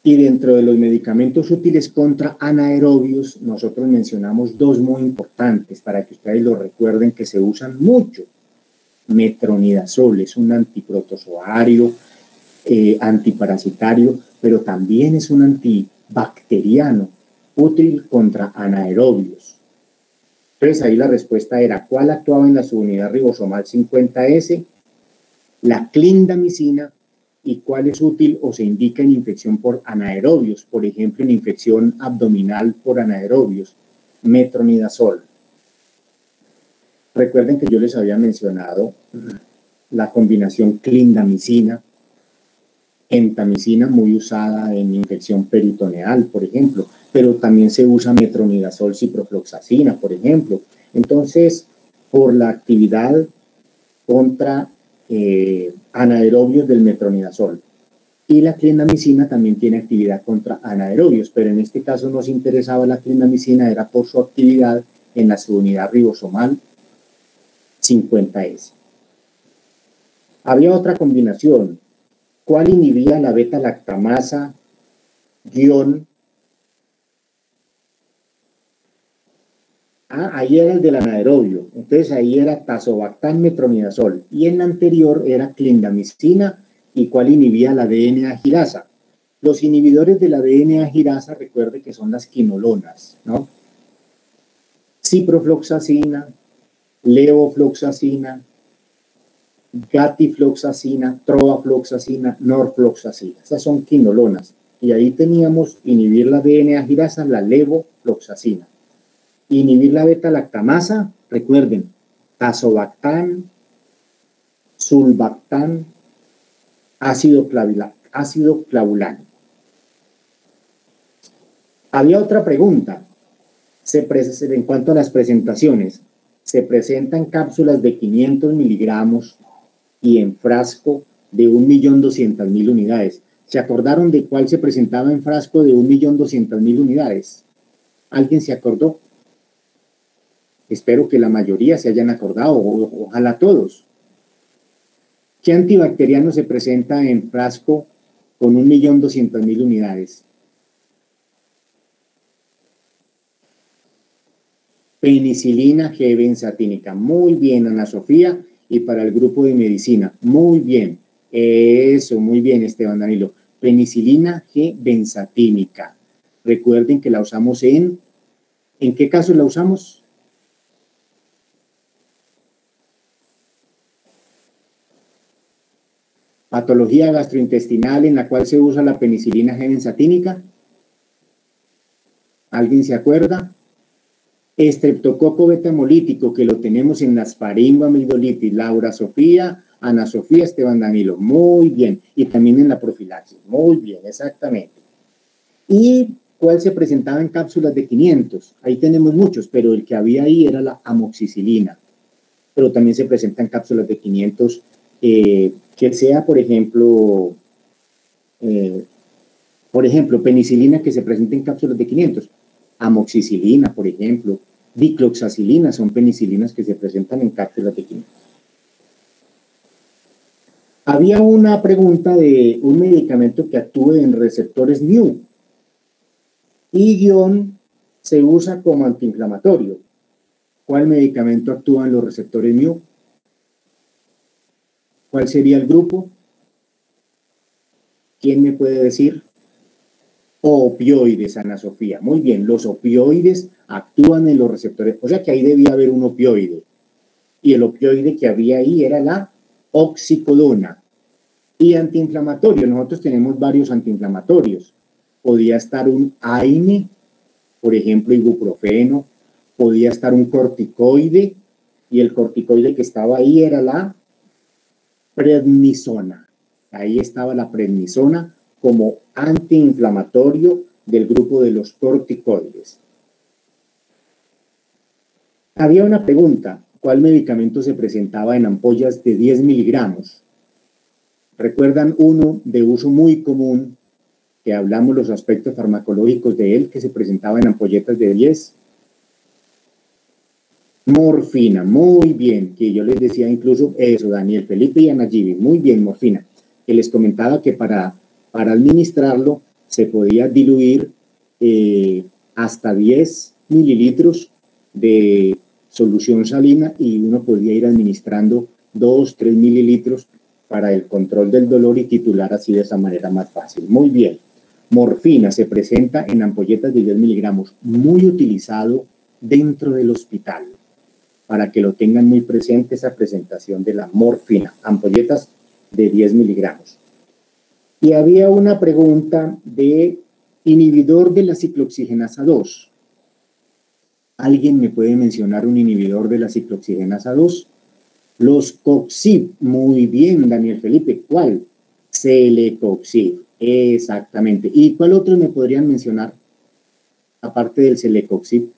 Speaker 1: Y dentro de los medicamentos útiles contra anaerobios, nosotros mencionamos dos muy importantes para que ustedes lo recuerden, que se usan mucho. Metronidazol es un antiprotozoario, antiparasitario, pero también es un antibacteriano útil contra anaerobios. Entonces ahí la respuesta era, ¿cuál actuaba en la subunidad ribosomal 50S? La clindamicina. ¿Y cuál es útil o se indica en infección por anaerobios? Por ejemplo, en infección abdominal por anaerobios, metronidazol. Recuerden que yo les había mencionado la combinación clindamicina, gentamicina, muy usada en infección peritoneal, por ejemplo, pero también se usa metronidazol, ciprofloxacina, por ejemplo. Entonces, por la actividad contra anaerobios del metronidazol. Y la clindamicina también tiene actividad contra anaerobios, pero en este caso nos interesaba la clindamicina, era por su actividad en la subunidad ribosomal 50S. Había otra combinación. ¿Cuál inhibía la beta-lactamasa guión? Ahí era el del anaerobio. Entonces ahí era tazobactam, metronidazol. Y en la anterior era clindamicina. ¿Y cuál inhibía la DNA-girasa? Los inhibidores de la DNA-girasa, recuerde que son las quinolonas, ¿no? Ciprofloxacina, levofloxacina, gatifloxacina, trovafloxacina, norfloxacina. Esas son quinolonas. Y ahí teníamos inhibir la DNA-girasa, la levofloxacina. Inhibir la beta-lactamasa, recuerden, tazobactam, sulbactam, ácido clavulano. Había otra pregunta en cuanto a las presentaciones. Se presentan cápsulas de 500 miligramos y en frasco de 1.200.000 unidades. ¿Se acordaron de cuál se presentaba en frasco de 1.200.000 unidades? ¿Alguien se acordó? Espero que la mayoría se hayan acordado, ojalá todos. ¿Qué antibacteriano se presenta en frasco con 1.200.000 unidades? Penicilina G benzatínica. Muy bien, Ana Sofía, y para el grupo de medicina. Muy bien. Eso, muy bien, Esteban Danilo. Penicilina G benzatínica. Recuerden que la usamos ¿en qué casos la usamos? Patología gastrointestinal en la cual se usa la penicilina G benzatínica. ¿Alguien se acuerda? Estreptococo beta hemolítico, que lo tenemos en las faringoamigdalitis. Laura Sofía, Ana Sofía, Esteban Danilo. Muy bien. Y también en la profilaxis. Muy bien, exactamente. ¿Y cuál se presentaba en cápsulas de 500? Ahí tenemos muchos, pero el que había ahí era la amoxicilina. Pero también se presenta en cápsulas de 500, que sea, por ejemplo, penicilina que se presenta en cápsulas de 500. Amoxicilina, por ejemplo, dicloxacilina, son penicilinas que se presentan en cápsulas de 500. Había una pregunta de un medicamento que actúe en receptores mu y se usa como antiinflamatorio. ¿Cuál medicamento actúa en los receptores mu? ¿Cuál sería el grupo? ¿Quién me puede decir? Opioides, Ana Sofía. Muy bien, los opioides actúan en los receptores. O sea que ahí debía haber un opioide. Y el opioide que había ahí era la oxicodona. Y antiinflamatorio, nosotros tenemos varios antiinflamatorios. Podía estar un AINE, por ejemplo, ibuprofeno. Podía estar un corticoide. Y el corticoide que estaba ahí era la prednisona. Ahí estaba la prednisona como antiinflamatorio del grupo de los corticoides. Había una pregunta, ¿cuál medicamento se presentaba en ampollas de 10 miligramos? ¿Recuerdan uno de uso muy común, que hablamos los aspectos farmacológicos de él, que se presentaba en ampolletas de 10? Morfina, muy bien, que yo les decía incluso eso, Daniel Felipe y Ana Gibi, muy bien, morfina, que les comentaba que para administrarlo se podía diluir hasta 10 mililitros de solución salina y uno podía ir administrando 2, 3 mililitros para el control del dolor y titular así de esa manera más fácil. Muy bien. Morfina se presenta en ampolletas de 10 miligramos, muy utilizado dentro del hospital, para que lo tengan muy presente esa presentación de la morfina, ampolletas de 10 miligramos. Y había una pregunta de inhibidor de la ciclooxigenasa 2. ¿Alguien me puede mencionar un inhibidor de la ciclooxigenasa 2? Los Coxib. Muy bien, Daniel Felipe. ¿Cuál? Celecoxib. Exactamente. ¿Y cuál otro me podrían mencionar? Aparte del Celecoxib.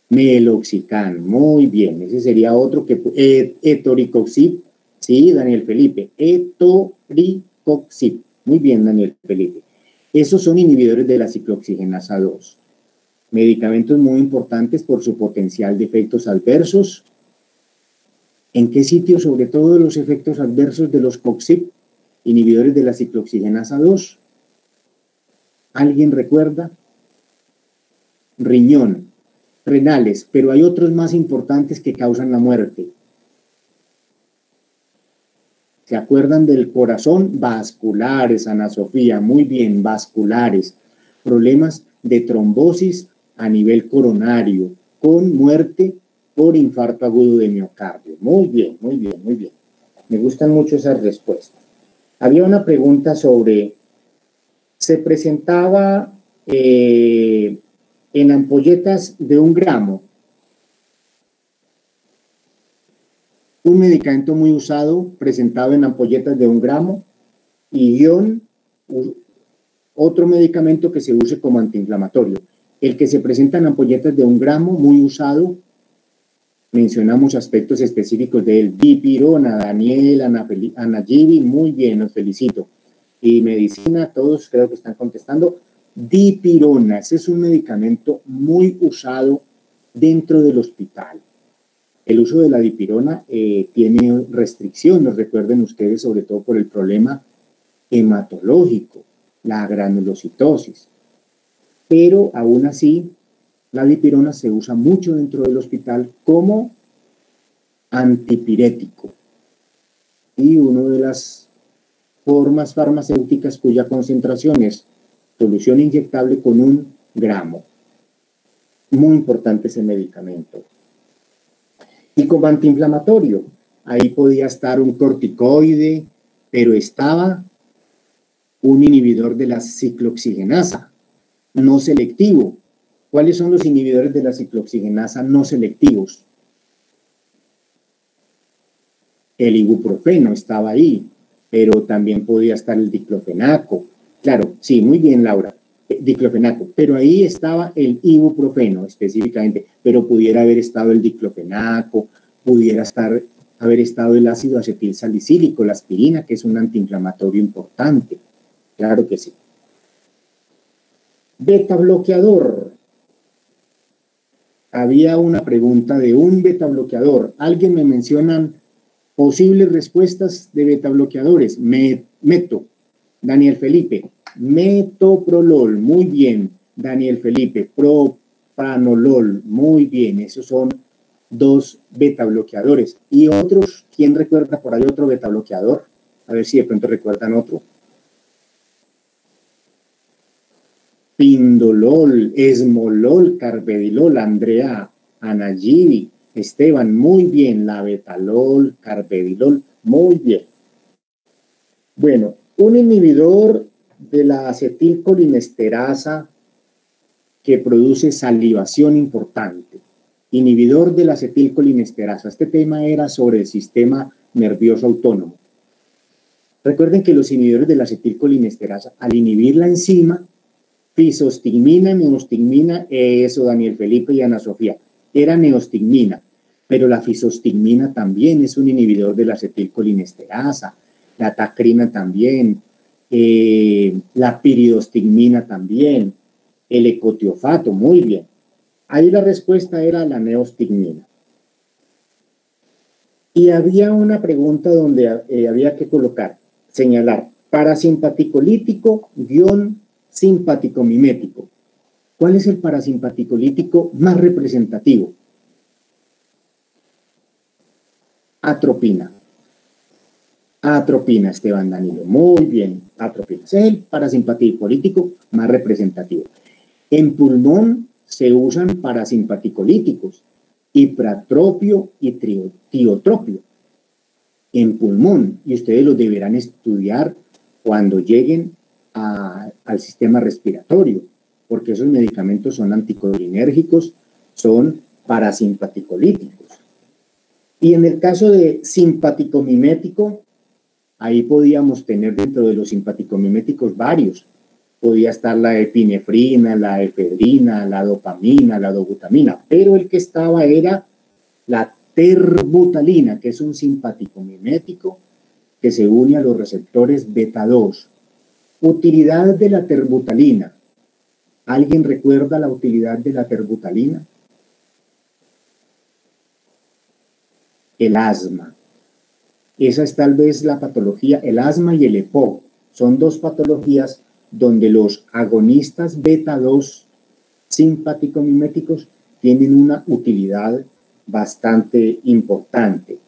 Speaker 1: Meloxicam. Muy bien. Ese sería otro que... Etoricoxib. Sí, Daniel Felipe. Etoricoxib. Muy bien, Daniel Felipe. Esos son inhibidores de la ciclooxigenasa 2. Medicamentos muy importantes por su potencial de efectos adversos. ¿En qué sitio, sobre todo, los efectos adversos de los COXIB, inhibidores de la ciclooxigenasa 2? ¿Alguien recuerda? Riñón, renales, pero hay otros más importantes que causan la muerte. ¿Se acuerdan del corazón? Vasculares, Ana Sofía, muy bien, vasculares. Problemas de trombosis a nivel coronario, con muerte por infarto agudo de miocardio. Muy bien, muy bien, muy bien. Me gustan mucho esas respuestas. Había una pregunta sobre, se presentaba en ampolletas de 1 gramo, un medicamento muy usado, presentado en ampolletas de 1 gramo, y otro medicamento que se use como antiinflamatorio. El que se presenta en ampolletas de 1 gramo, muy usado, mencionamos aspectos específicos de él. Dipirona, Daniel, Ana Gibi, muy bien, los felicito. y medicina, todos creo que están contestando. Dipirona, ese es un medicamento muy usado dentro del hospital. El uso de la dipirona tiene restricciones, recuerden ustedes, sobre todo por el problema hematológico, la granulocitosis. Pero aún así, la dipirona se usa mucho dentro del hospital como antipirético. Y una de las formas farmacéuticas cuya concentración es solución inyectable con 1 gramo. Muy importante ese medicamento. Y como antiinflamatorio, ahí podía estar un corticoide, pero estaba un inhibidor de la ciclooxigenasa, no selectivo. ¿Cuáles son los inhibidores de la ciclooxigenasa no selectivos? El ibuprofeno estaba ahí, pero también podía estar el diclofenaco. Claro, sí, muy bien, Laura, diclofenaco, pero ahí estaba el ibuprofeno específicamente, pero pudiera haber estado el diclofenaco, pudiera haber estado el ácido acetil salicílico, la aspirina, que es un antiinflamatorio importante. Claro que sí. Beta bloqueador. Había una pregunta de un beta bloqueador. ¿Alguien me mencionan posibles respuestas de beta bloqueadores? Meto. Daniel Felipe. Metoprolol. Muy bien. Daniel Felipe. Propranolol. Muy bien. Esos son 2 beta bloqueadores. ¿Y otros? ¿Quién recuerda por ahí otro beta bloqueador? A ver si de pronto recuerdan otro. Pindolol, esmolol, carvedilol, Andrea, Anayibi, Esteban, muy bien, la betalol, carvedilol, muy bien. Bueno, un inhibidor de la acetilcolinesterasa que produce salivación importante. Inhibidor de la acetilcolinesterasa. Este tema era sobre el sistema nervioso autónomo. Recuerden que los inhibidores de la acetilcolinesterasa, al inhibir la enzima, fisostigmina, neostigmina, eso Daniel Felipe y Ana Sofía, era neostigmina, pero la fisostigmina también es un inhibidor de la acetilcolinesterasa, la tacrina también, la piridostigmina también, el ecotiofato, muy bien. Ahí la respuesta era la neostigmina. Y había una pregunta donde había que señalar, parasimpaticolítico _ simpático mimético. ¿Cuál es el parasimpaticolítico más representativo? Atropina. Atropina, Esteban Danilo. Muy bien, atropina. Ese es el parasimpaticolítico más representativo. En pulmón se usan parasimpaticolíticos, ipratropio y tiotropio. En pulmón, y ustedes lo deberán estudiar cuando lleguen al sistema respiratorio, porque esos medicamentos son anticolinérgicos, son parasimpaticolíticos. Y en el caso de simpaticomimético, ahí podíamos tener dentro de los simpaticomiméticos varios. Podía estar la epinefrina, la efedrina, la dopamina, la dobutamina, pero el que estaba era la terbutalina, que es un simpaticomimético que se une a los receptores beta 2. Utilidad de la terbutalina. ¿Alguien recuerda la utilidad de la terbutalina? El asma. Esa es tal vez la patología, el asma y el EPOC. Son 2 patologías donde los agonistas beta 2 simpaticomiméticos tienen una utilidad bastante importante.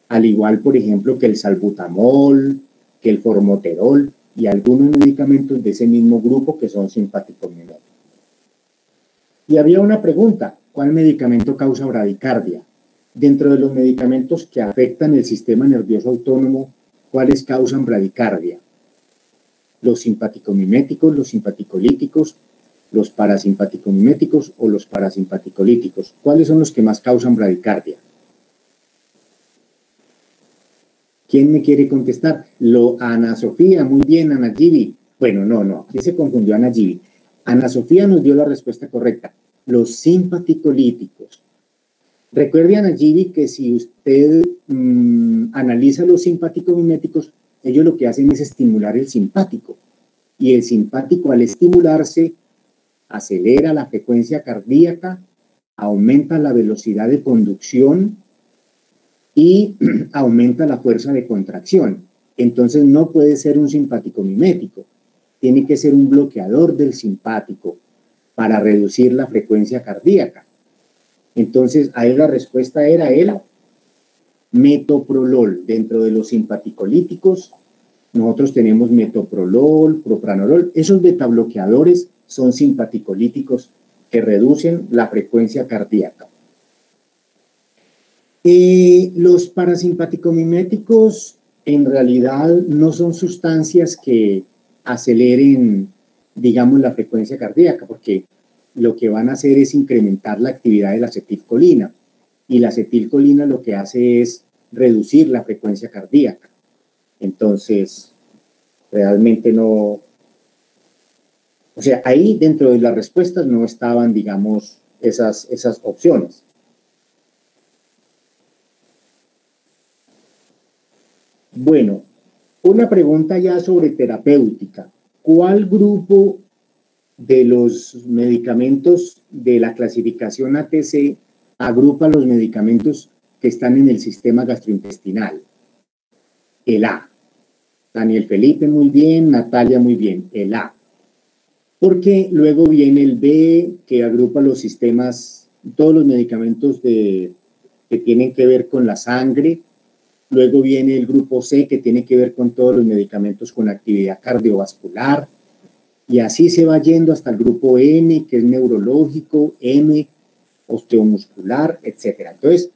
Speaker 1: Al igual, por ejemplo, que el salbutamol, que el formoterol, y algunos medicamentos de ese mismo grupo que son simpaticomiméticos. Y había una pregunta, ¿cuál medicamento causa bradicardia? Dentro de los medicamentos que afectan el sistema nervioso autónomo, ¿cuáles causan bradicardia? Los simpaticomiméticos, los simpaticolíticos, los parasimpaticomiméticos o los parasimpaticolíticos. ¿Cuáles son los que más causan bradicardia? ¿Quién me quiere contestar? Ana Sofía, muy bien, Ana Gibi. Bueno, no, aquí se confundió Ana Gibi. Ana Sofía nos dio la respuesta correcta. Los simpaticolíticos. Recuerde, Ana Gibi, que si usted analiza los simpaticomiméticos, ellos lo que hacen es estimular el simpático. Y el simpático, al estimularse, acelera la frecuencia cardíaca, aumenta la velocidad de conducción y aumenta la fuerza de contracción. Entonces no puede ser un simpático mimético, tiene que ser un bloqueador del simpático para reducir la frecuencia cardíaca. Entonces ahí la respuesta era el metoprolol. Dentro de los simpaticolíticos nosotros tenemos metoprolol, propranolol. Esos betabloqueadores son simpaticolíticos que reducen la frecuencia cardíaca. Los parasimpaticomiméticos en realidad no son sustancias que aceleren, digamos, la frecuencia cardíaca, porque lo que van a hacer es incrementar la actividad de la acetilcolina, y la acetilcolina lo que hace es reducir la frecuencia cardíaca. Entonces, realmente no... O sea, ahí dentro de las respuestas no estaban, digamos, esas opciones. Bueno, una pregunta ya sobre terapéutica. ¿Cuál grupo de los medicamentos de la clasificación ATC agrupa los medicamentos que están en el sistema gastrointestinal? El A. Daniel Felipe, muy bien. Natalia, muy bien. El A. Porque luego viene el B, que agrupa los sistemas, todos los medicamentos que tienen que ver con la sangre. Luego viene el grupo C, que tiene que ver con todos los medicamentos con actividad cardiovascular. Y así se va yendo hasta el grupo M, que es neurológico, M, osteomuscular, etc. Entonces,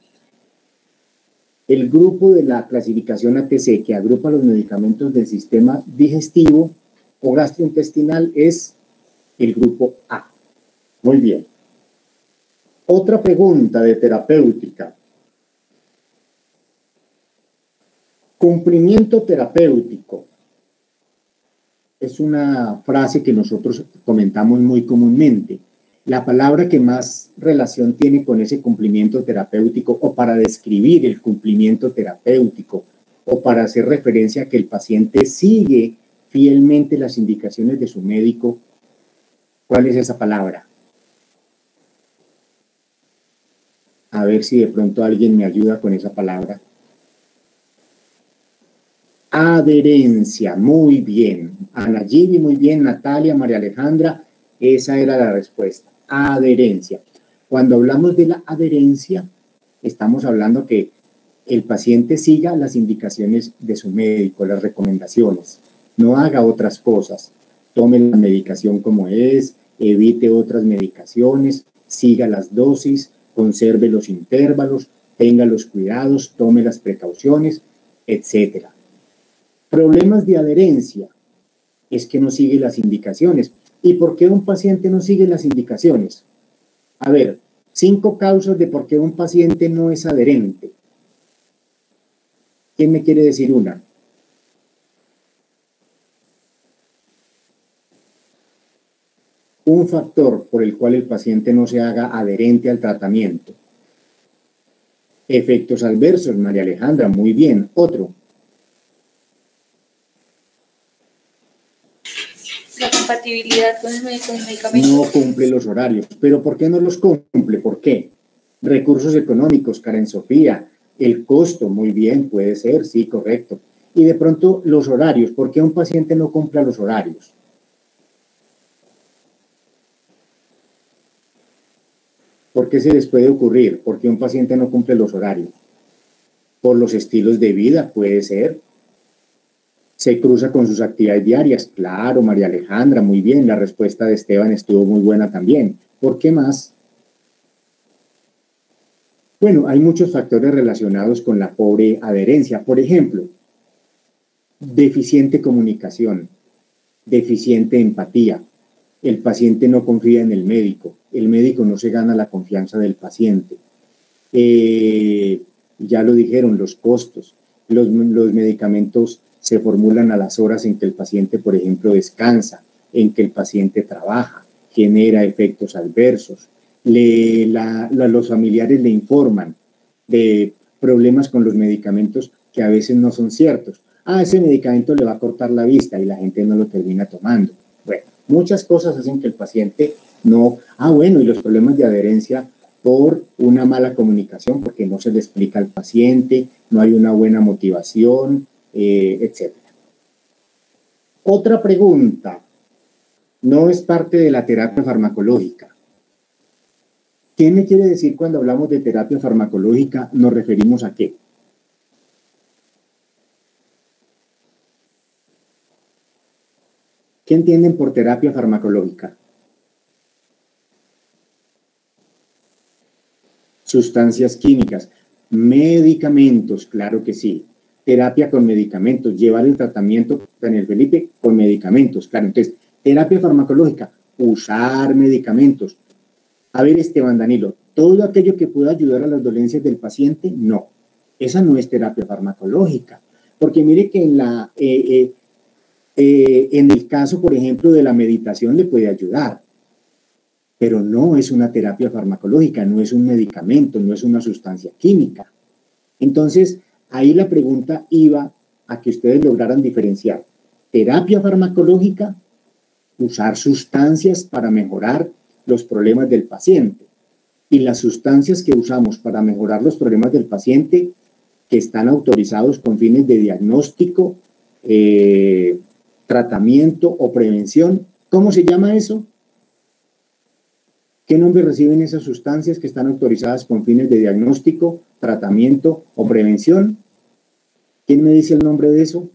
Speaker 1: el grupo de la clasificación ATC que agrupa los medicamentos del sistema digestivo o gastrointestinal es el grupo A. Muy bien. Otra pregunta de terapéutica. Cumplimiento terapéutico. Es una frase que nosotros comentamos muy comúnmente. La palabra que más relación tiene con ese cumplimiento terapéutico, o para describir el cumplimiento terapéutico, o para hacer referencia a que el paciente sigue fielmente las indicaciones de su médico, ¿cuál es esa palabra? A ver si de pronto alguien me ayuda con esa palabra. Adherencia, muy bien. Ana Gili, muy bien. Natalia, María Alejandra, esa era la respuesta. Adherencia. Cuando hablamos de la adherencia, estamos hablando que el paciente siga las indicaciones de su médico, las recomendaciones. No haga otras cosas. Tome la medicación como es, evite otras medicaciones, siga las dosis, conserve los intervalos, tenga los cuidados, tome las precauciones, etc. Problemas de adherencia es que no sigue las indicaciones. ¿Y por qué un paciente no sigue las indicaciones? A ver, 5 causas de por qué un paciente no es adherente. ¿Quién me quiere decir una? Un factor por el cual el paciente no se haga adherente al tratamiento. Efectos adversos, María Alejandra, muy bien. Otro.
Speaker 5: La compatibilidad con el medicamento.
Speaker 1: No cumple los horarios. ¿Pero por qué no los cumple? ¿Por qué? Recursos económicos, Karen Sofía. El costo, muy bien, puede ser, sí, correcto. Y de pronto los horarios. ¿Por qué un paciente no cumple los horarios? ¿Por qué se les puede ocurrir? ¿Por qué un paciente no cumple los horarios? Por los estilos de vida, puede ser. ¿Se cruza con sus actividades diarias? Claro, María Alejandra, muy bien. La respuesta de Esteban estuvo muy buena también. ¿Por qué más? Bueno, hay muchos factores relacionados con la pobre adherencia. Por ejemplo, deficiente comunicación, deficiente empatía. El paciente no confía en el médico no se gana la confianza del paciente. Ya lo dijeron, los costos. Los medicamentos se formulan a las horas en que el paciente, por ejemplo, descansa, en que el paciente trabaja, genera efectos adversos. Los familiares le informan de problemas con los medicamentos que a veces no son ciertos. ese medicamento le va a cortar la vista y la gente no lo termina tomando. Bueno, muchas cosas hacen que el paciente no... bueno, y los problemas de adherencia por una mala comunicación, porque no se le explica al paciente, no hay una buena motivación, etc. Otra pregunta, no es parte de la terapia farmacológica. ¿Qué me quiere decir cuando hablamos de terapia farmacológica? ¿Nos referimos a qué? ¿Qué entienden por terapia farmacológica? Sustancias químicas, medicamentos, claro que sí. Terapia con medicamentos, llevar el tratamiento, Daniel Felipe, con medicamentos, claro. Entonces, terapia farmacológica, usar medicamentos. A ver, Esteban, Danilo, todo aquello que pueda ayudar a las dolencias del paciente, no. Esa no es terapia farmacológica. Porque mire que en el caso, por ejemplo, de la meditación le puede ayudar, pero no es una terapia farmacológica, no es un medicamento, no es una sustancia química. Entonces, ahí la pregunta iba a que ustedes lograran diferenciar terapia farmacológica, usar sustancias para mejorar los problemas del paciente, y las sustancias que usamos para mejorar los problemas del paciente que están autorizados con fines de diagnóstico, tratamiento o prevención. ¿Cómo se llama eso? ¿Qué nombre reciben esas sustancias que están autorizadas con fines de diagnóstico, tratamiento o prevención? ¿Quién me dice el nombre de eso?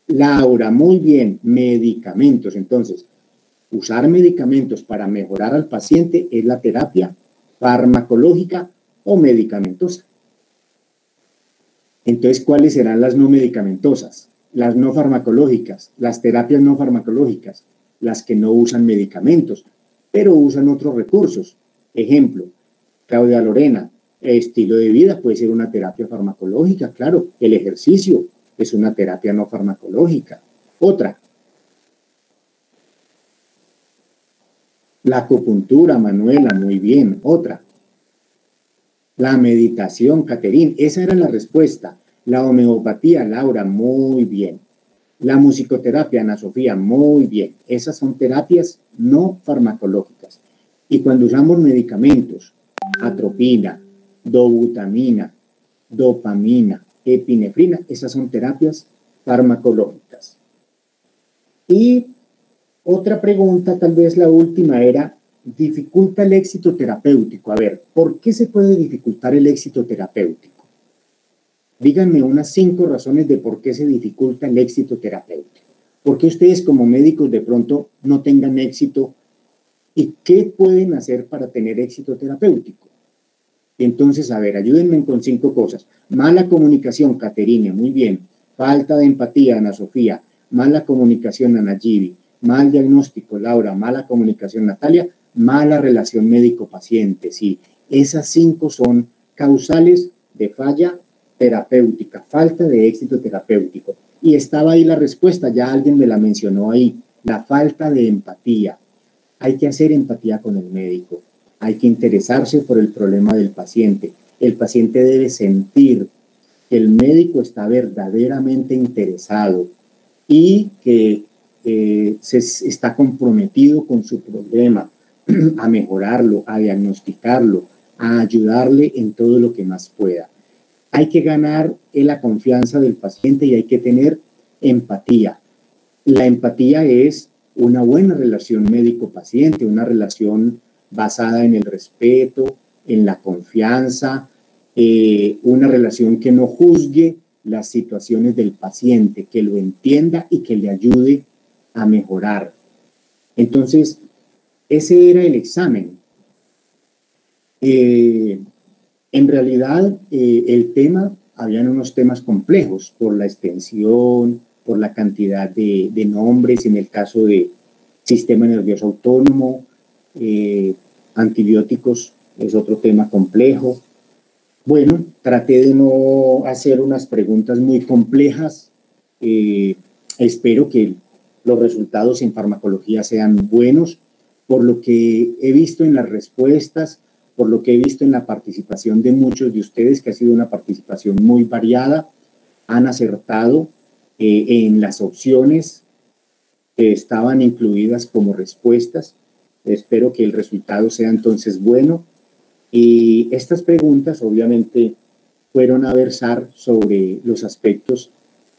Speaker 1: Laura, muy bien, medicamentos. Entonces, usar medicamentos para mejorar al paciente es la terapia farmacológica o medicamentosa. Entonces, ¿cuáles serán las no medicamentosas? Las no farmacológicas, las terapias no farmacológicas, las que no usan medicamentos, pero usan otros recursos. Ejemplo, Claudia Lorena, estilo de vida puede ser una terapia farmacológica, claro, el ejercicio es una terapia no farmacológica. Otra, la acupuntura, Manuela, muy bien. Otra, la meditación, Caterín, esa era la respuesta. La homeopatía, Laura, muy bien. La musicoterapia, Ana Sofía, muy bien. Esas son terapias no farmacológicas. Y cuando usamos medicamentos, atropina, dobutamina, dopamina, epinefrina, esas son terapias farmacológicas. Y otra pregunta, tal vez la última, era, ¿dificulta el éxito terapéutico? A ver, ¿por qué se puede dificultar el éxito terapéutico? Díganme unas 5 razones de por qué se dificulta el éxito terapéutico. ¿Por qué ustedes como médicos de pronto no tengan éxito? ¿Y qué pueden hacer para tener éxito terapéutico? Entonces, a ver, ayúdenme con 5 cosas. Mala comunicación, Caterine, muy bien. Falta de empatía, Ana Sofía. Mala comunicación, Ana Gibi. Mal diagnóstico, Laura. Mala comunicación, Natalia. Mala relación médico-paciente, sí. Esas 5 son causales de falla terapéutica, falta de éxito terapéutico. Y estaba ahí la respuesta, ya alguien me la mencionó ahí, la falta de empatía. Hay que hacer empatía con el médico, hay que interesarse por el problema del paciente. El paciente debe sentir que el médico está verdaderamente interesado y que se está comprometido con su problema, a mejorarlo, a diagnosticarlo, a ayudarle en todo lo que más pueda. Hay que ganar la confianza del paciente y hay que tener empatía. La empatía es una buena relación médico-paciente, una relación basada en el respeto, en la confianza, una relación que no juzgue las situaciones del paciente, que lo entienda y que le ayude a mejorar. Entonces, ese era el examen. En realidad, el tema, habían unos temas complejos por la extensión, por la cantidad de nombres, en el caso de sistema nervioso autónomo, antibióticos es otro tema complejo. Bueno, traté de no hacer unas preguntas muy complejas. Espero que los resultados en farmacología sean buenos. Por lo que he visto en las respuestas, por lo que he visto en la participación de muchos de ustedes, que ha sido una participación muy variada, han acertado en las opciones que estaban incluidas como respuestas. Espero que el resultado sea entonces bueno. Y estas preguntas obviamente fueron a versar sobre los aspectos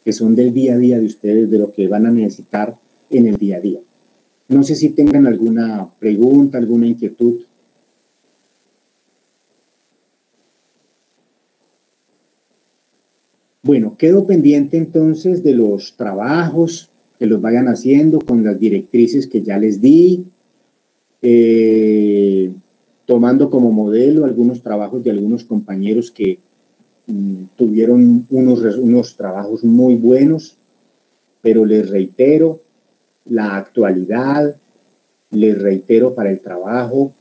Speaker 1: que son del día a día de ustedes, de lo que van a necesitar en el día a día. No sé si tengan alguna pregunta, alguna inquietud. Bueno, quedo pendiente entonces de los trabajos que los vayan haciendo con las directrices que ya les di, tomando como modelo algunos trabajos de algunos compañeros que tuvieron unos trabajos muy buenos, pero les reitero, la actualidad, les reitero para el trabajo,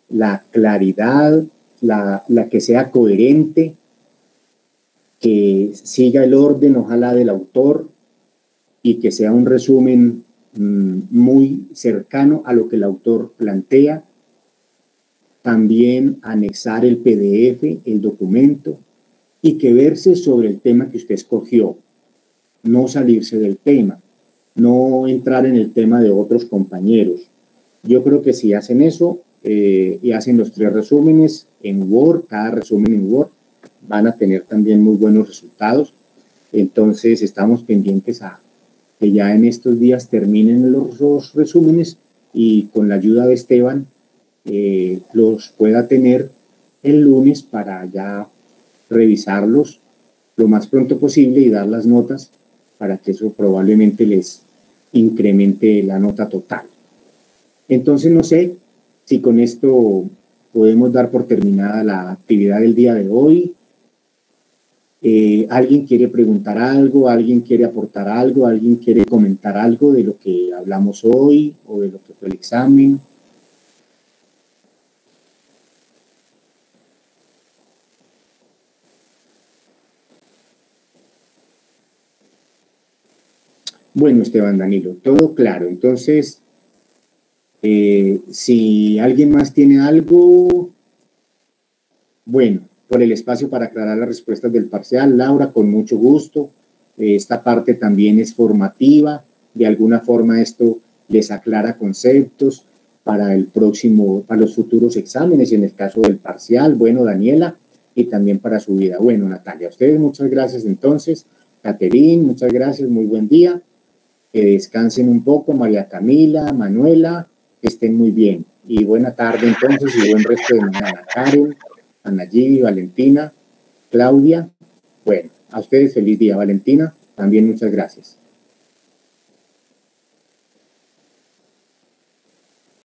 Speaker 1: la claridad, la que sea coherente, que siga el orden, ojalá, del autor y que sea un resumen muy cercano a lo que el autor plantea. También anexar el PDF, el documento, y que verse sobre el tema que usted escogió, no salirse del tema, no entrar en el tema de otros compañeros. Yo creo que si hacen eso y hacen los 3 resúmenes en Word, cada resumen en Word, van a tener también muy buenos resultados. Entonces estamos pendientes a que ya en estos días terminen los resúmenes y con la ayuda de Esteban los pueda tener el lunes para ya revisarlos lo más pronto posible y dar las notas para que eso probablemente les incremente la nota total. Entonces no sé si con esto podemos dar por terminada la actividad del día de hoy. ¿Alguien quiere preguntar algo? ¿Alguien quiere aportar algo? ¿Alguien quiere comentar algo de lo que hablamos hoy o de lo que fue el examen? Bueno, Esteban, Danilo, todo claro. Entonces, si alguien más tiene algo, bueno, por el espacio para aclarar las respuestas del parcial, Laura, con mucho gusto. Esta parte también es formativa. De alguna forma esto les aclara conceptos para el próximo, para los futuros exámenes, y en el caso del parcial, bueno, Daniela, y también para su vida. Bueno, Natalia, a ustedes muchas gracias entonces. Caterín, muchas gracias, muy buen día. Que descansen un poco, María Camila, Manuela, que estén muy bien. Y buena tarde entonces y buen resto de mañana. Karen, Ana G, Valentina, Claudia. Bueno, a ustedes feliz día. Valentina, también muchas gracias.